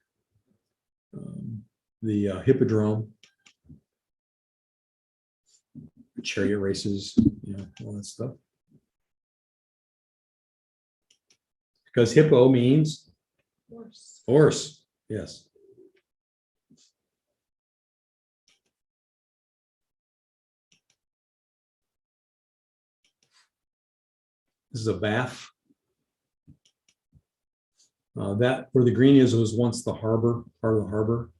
the hippodrome, chariot races, all that stuff. Because hippo means horse, yes. This is a bath. That where the green is was once the harbor, part of the harbor.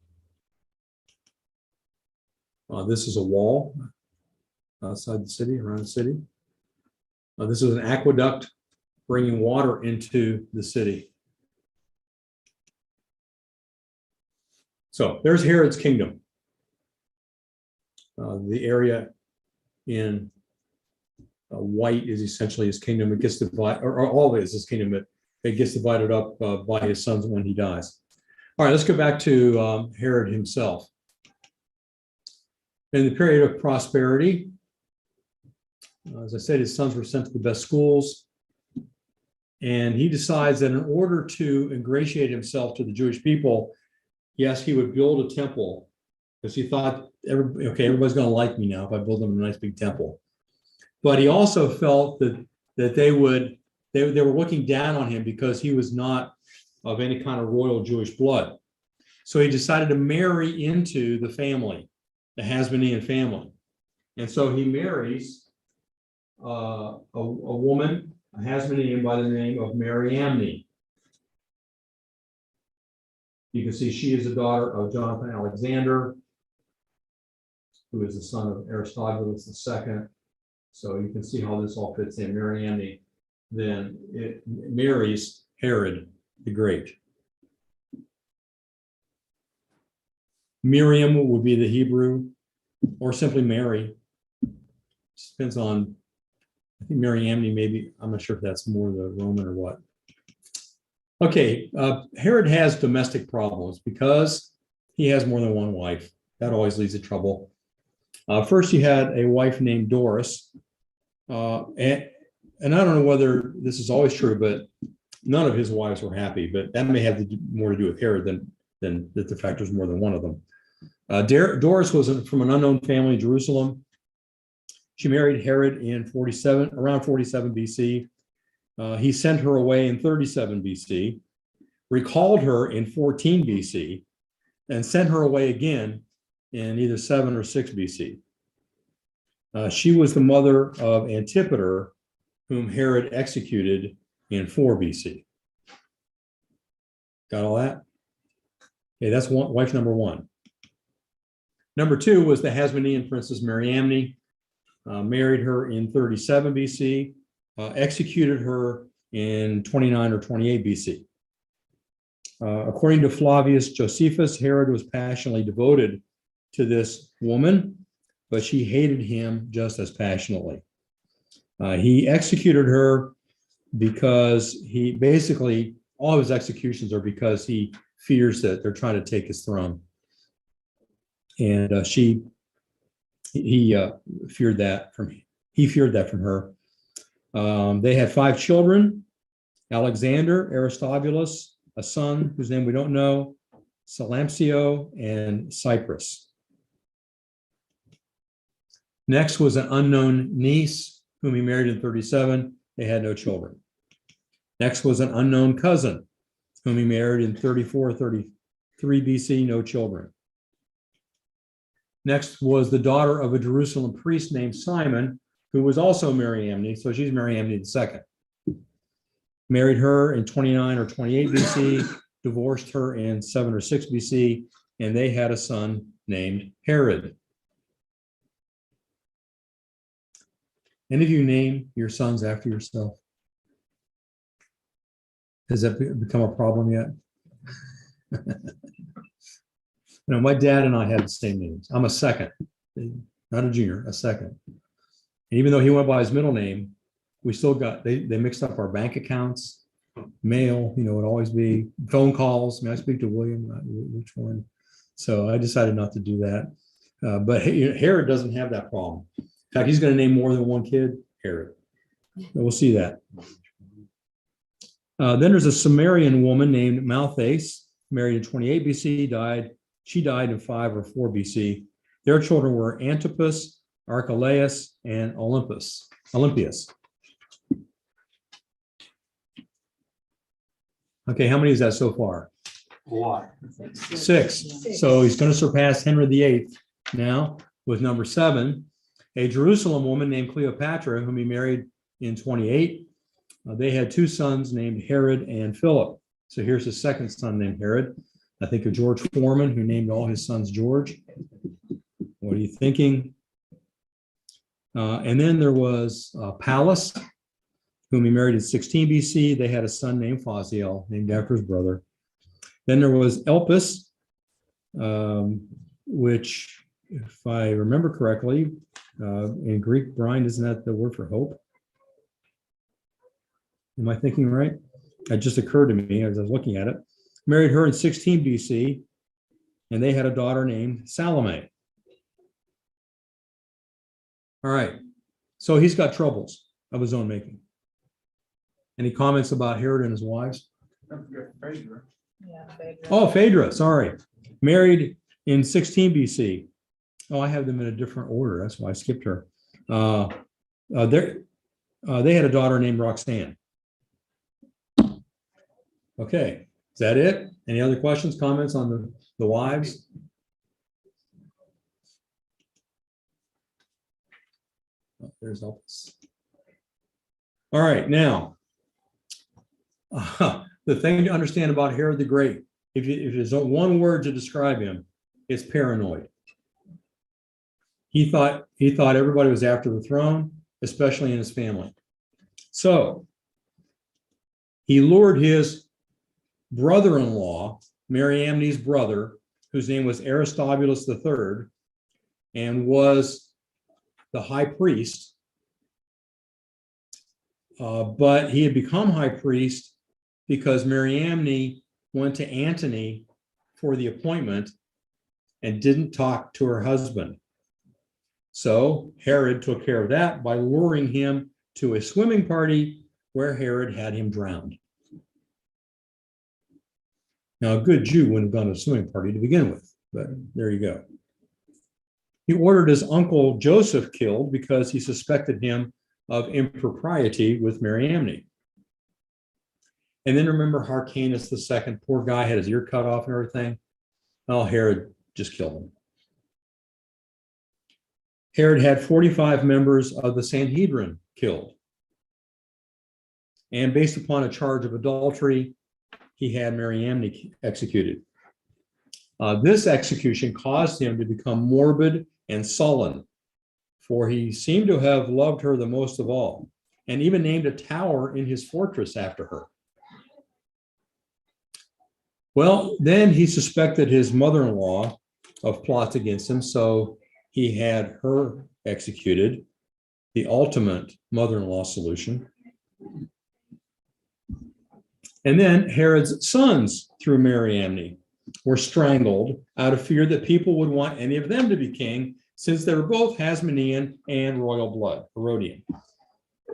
This is a wall outside the city, around the city. This is an aqueduct bringing water into the city. So there's Herod's kingdom. The area in white is essentially his kingdom. It gets divided, or all of it is his kingdom, but it gets divided up by his sons when he dies. All right, let's go back to Herod himself. In the period of prosperity, as I said, his sons were sent to the best schools. And he decides that in order to ingratiate himself to the Jewish people, yes, he would build a temple because he thought, everybody's going to like me now if I build them a nice big temple. But he also felt that they were looking down on him because he was not of any kind of royal Jewish blood. So he decided to marry into the family, the Hasmonean family. And so he marries a woman, a Hasmonean by the name of Mariamne. You can see she is the daughter of Jonathan Alexander, who is the son of Aristobulus II. So you can see how this all fits in. Mariamne then it marries Herod the Great. Miriam would be the Hebrew, or simply Mary. Depends on, I think Mariamne maybe, I'm not sure if that's more the Roman or what. Okay, Herod has domestic problems because he has more than one wife. That always leads to trouble. First, he had a wife named Doris. And I don't know whether this is always true, but none of his wives were happy. But that may have more to do with Herod than that the fact there's more than one of them. Doris was from an unknown family in Jerusalem. She married Herod in around 47 BC. He sent her away in 37 BC, recalled her in 14 BC, and sent her away again in either 7 or 6 BC. She was the mother of Antipater, whom Herod executed in 4 BC. Got all that? Okay, that's wife number one. Number two was the Hasmonean princess Mariamne. Married her in 37 BC, executed her in 29 or 28 BC. According to Flavius Josephus, Herod was passionately devoted to this woman, but she hated him just as passionately. He executed her because he basically, all of his executions are because he fears that they're trying to take his throne. And he feared that from her. They had 5 children: Alexander, Aristobulus, a son whose name we don't know, Salamcio, and Cyprus. Next was an unknown niece whom he married in 37. They had no children. Next was an unknown cousin whom he married in 34, 33 BC, no children. Next was the daughter of a Jerusalem priest named Simon, who was also Mariamne, so she's Mariamne II. married her in 29 or 28 BC, divorced her in 7 or 6 BC, and they had a son named Herod. Any of you name your sons after yourself? Has that become a problem yet? My dad and I had the same names. I'm a second, not a junior, a second. And even though he went by his middle name, we still got, they mixed up our bank accounts, mail, would always be phone calls. May I speak to William? Which one? So I decided not to do that. But Herod doesn't have that problem. In fact, he's going to name more than one kid, Herod. We'll see that. Then there's a Sumerian woman named Malthace, married in 28 BC, she died in 5 or 4 BC. Their children were Antipas, Archelaus, and Olympias. Okay, how many is that so far? A lot. 6. So he's going to surpass Henry VIII now with number 7. A Jerusalem woman named Cleopatra, whom he married in 28. They had 2 sons named Herod and Philip. So here's his second son named Herod. I think of George Foreman, who named all his sons George. What are you thinking? And then there was Pallas, whom he married in 16 BC. They had a son named Phaziel, named after his brother. Then there was Elpis, which, if I remember correctly, in Greek, Brian, isn't that the word for hope? Am I thinking right? It just occurred to me as I was looking at it. Married her in 16 BC, and they had a daughter named Salome. All right, so he's got troubles of his own making. Any comments about Herod and his wives? Yeah, Phaedra. Oh, Phaedra, sorry. Married in 16 BC. Oh, I have them in a different order. That's why I skipped her. They had a daughter named Roxanne. Okay, is that it? Any other questions, comments on the wives? Oh, there's Elpis. All right, now, the thing to understand about Herod the Great, if there's one word to describe him, it's paranoid. He thought everybody was after the throne, especially in his family. So he lured his brother-in-law, Mariamne's brother, whose name was Aristobulus III, and was the high priest. But he had become high priest because Mariamne went to Antony for the appointment and didn't talk to her husband. So Herod took care of that by luring him to a swimming party where Herod had him drowned. Now, a good Jew wouldn't have gone to a swimming party to begin with, but there you go. He ordered his uncle Joseph killed because he suspected him of impropriety with Mariamne. And then remember Hyrcanus II, poor guy, had his ear cut off and everything. Well, Herod just killed him. Herod had 45 members of the Sanhedrin killed. And based upon a charge of adultery, he had Mariamne executed. This execution caused him to become morbid and sullen, for he seemed to have loved her the most of all, and even named a tower in his fortress after her. Well, then he suspected his mother-in-law of plots against him, so he had her executed, the ultimate mother-in-law solution. And then Herod's sons, through Mariamne, were strangled out of fear that people would want any of them to be king, since they were both Hasmonean and royal blood, Herodian.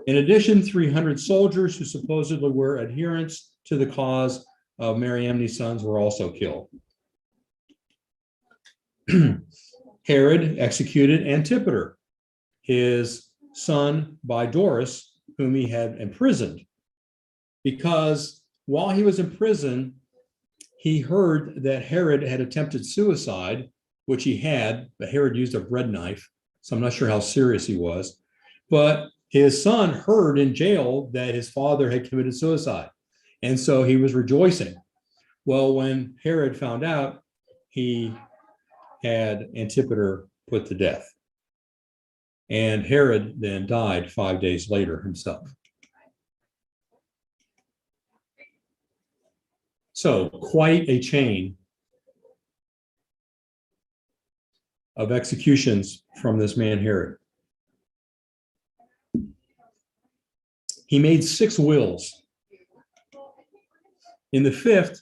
In addition, 300 soldiers who supposedly were adherents to the cause of Mariamne's sons were also killed. Herod executed Antipater, his son by Doris, whom he had imprisoned, because while he was in prison, he heard that Herod had attempted suicide, which he had, but Herod used a bread knife, so I'm not sure how serious he was. But his son heard in jail that his father had committed suicide. And so he was rejoicing. Well, when Herod found out, he had Antipater put to death. And Herod then died 5 days later himself. So quite a chain of executions from this man Herod. He made 6 wills. In the 5th,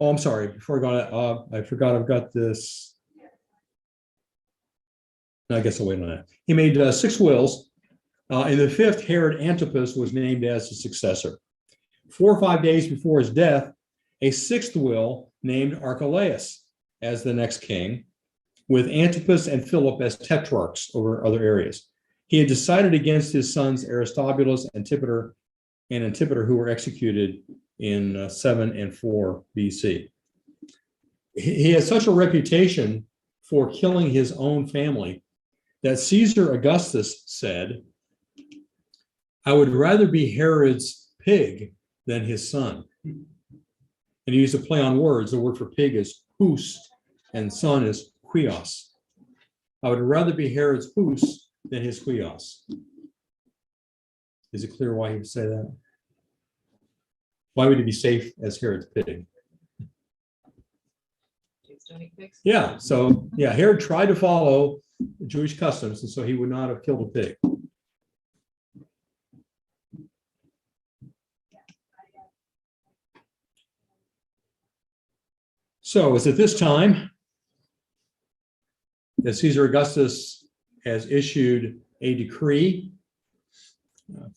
oh, I'm sorry, before I go, I forgot I've got this. I guess I'll wait on that. He made 6 wills. In the 5th, Herod Antipas was named as his successor. 4 or 5 days before his death, a 6th will named Archelaus as the next king, with Antipas and Philip as tetrarchs over other areas. He had decided against his sons Aristobulus and Antipater, who were executed in 7 and 4 BC. He had such a reputation for killing his own family that Caesar Augustus said, "I would rather be Herod's pig than his son." And he used a play on words. The word for pig is hus, and son is huios. I would rather be Herod's hus than his huios. Is it clear why he would say that? Why would he be safe as Herod's pig? Yeah, so yeah, Herod tried to follow the Jewish customs, and so he would not have killed a pig. So it's at this time that Caesar Augustus has issued a decree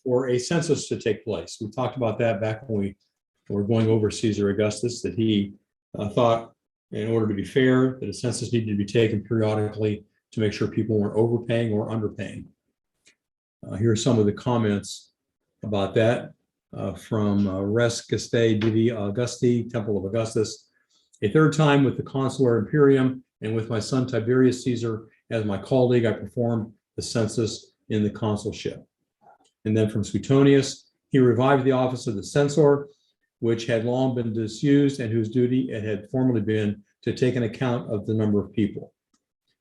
for a census to take place. We talked about that back when we were going over Caesar Augustus, that he thought in order to be fair, that a census needed to be taken periodically to make sure people weren't overpaying or underpaying. Here are some of the comments about that from Res Gestae Divi Augusti, Temple of Augustus. A 3rd time with the Consular Imperium and with my son Tiberius Caesar as my colleague, I performed the census in the consulship. And then from Suetonius, he revived the office of the censor, which had long been disused and whose duty it had formerly been to take an account of the number of people.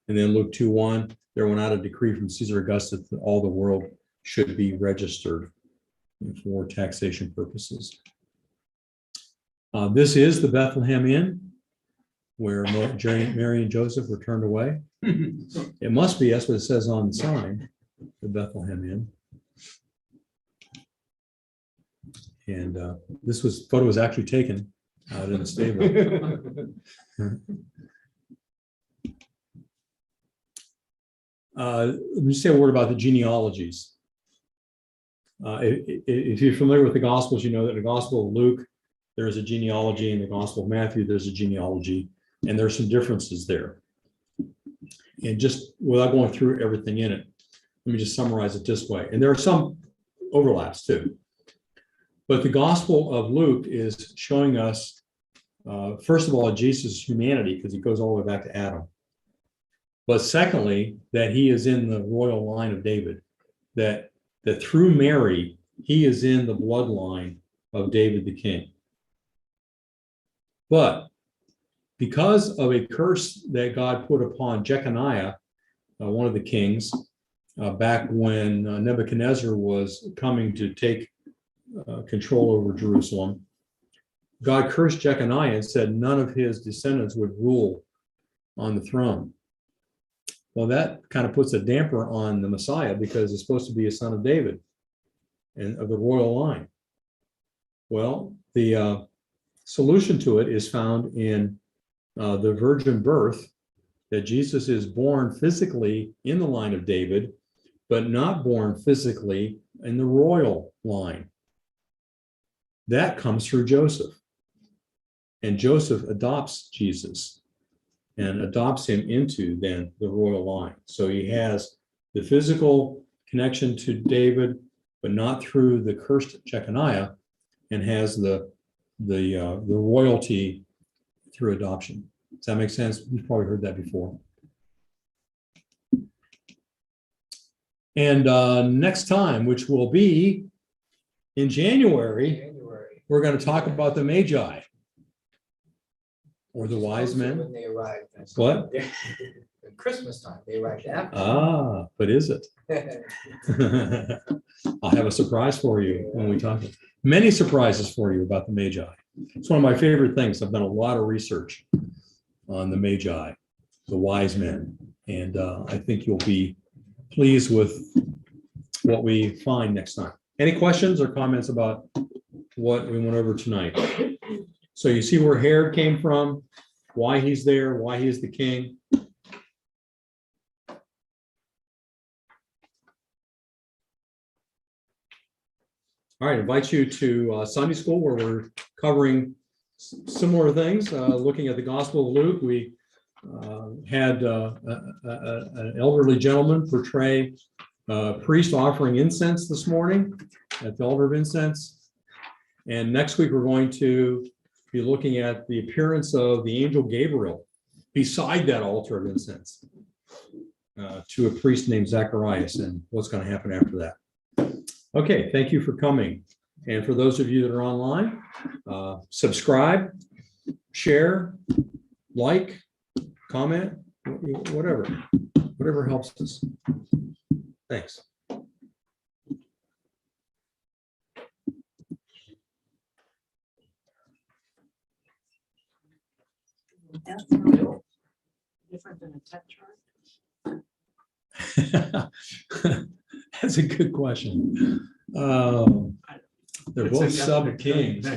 And then Luke 2:1, there went out a decree from Caesar Augustus that all the world should be registered for taxation purposes. This is the Bethlehem Inn, where Mary and Joseph were turned away. It must be, that's what it says on the sign, the Bethlehem Inn. And this photo was actually taken out in the stable. Let me say a word about the genealogies. If you're familiar with the Gospels, you know that in the Gospel of Luke, there is a genealogy. In the Gospel of Matthew, there's a genealogy, and there's some differences there. And just without going through everything in it, let me just summarize it this way. And there are some overlaps too. But the Gospel of Luke is showing us, first of all, Jesus' humanity, because he goes all the way back to Adam. But secondly, that he is in the royal line of David, that through Mary, he is in the bloodline of David the king. But because of a curse that God put upon Jeconiah, one of the kings, back when Nebuchadnezzar was coming to take control over Jerusalem, God cursed Jeconiah and said none of his descendants would rule on the throne. Well, that kind of puts a damper on the Messiah because it's supposed to be a son of David and of the royal line. Well, the solution to it is found in the virgin birth, that Jesus is born physically in the line of David, but not born physically in the royal line. That comes through Joseph. And Joseph adopts Jesus and adopts him into then the royal line. So he has the physical connection to David, but not through the cursed Jeconiah, and has the royalty through adoption. Does that make sense? You've probably heard that before. And next time, which will be in January, January. we're going to talk about the Magi or the wise Also men. When they arrived. What? At Christmas time, they arrived after. Ah, but is it? I'll have a surprise for you when we talk. Many surprises for you about the Magi. It's one of my favorite things. I've done a lot of research on the Magi, the wise men, and I think you'll be pleased with what we find next time. Any questions or comments about what we went over tonight? So you see where Herod came from, why he's there, why he is the king. All right, invite you to Sunday school where we're covering similar things, looking at the Gospel of Luke. We had an elderly gentleman portray a priest offering incense this morning at the altar of incense. And next week, we're going to be looking at the appearance of the angel Gabriel beside that altar of incense to a priest named Zacharias and what's going to happen after that. Okay, thank you for coming. And for those of you that are online, subscribe, share, like, comment, whatever helps us. Thanks. That's not different than a tetrarch. That's a good question. They're both sub kings.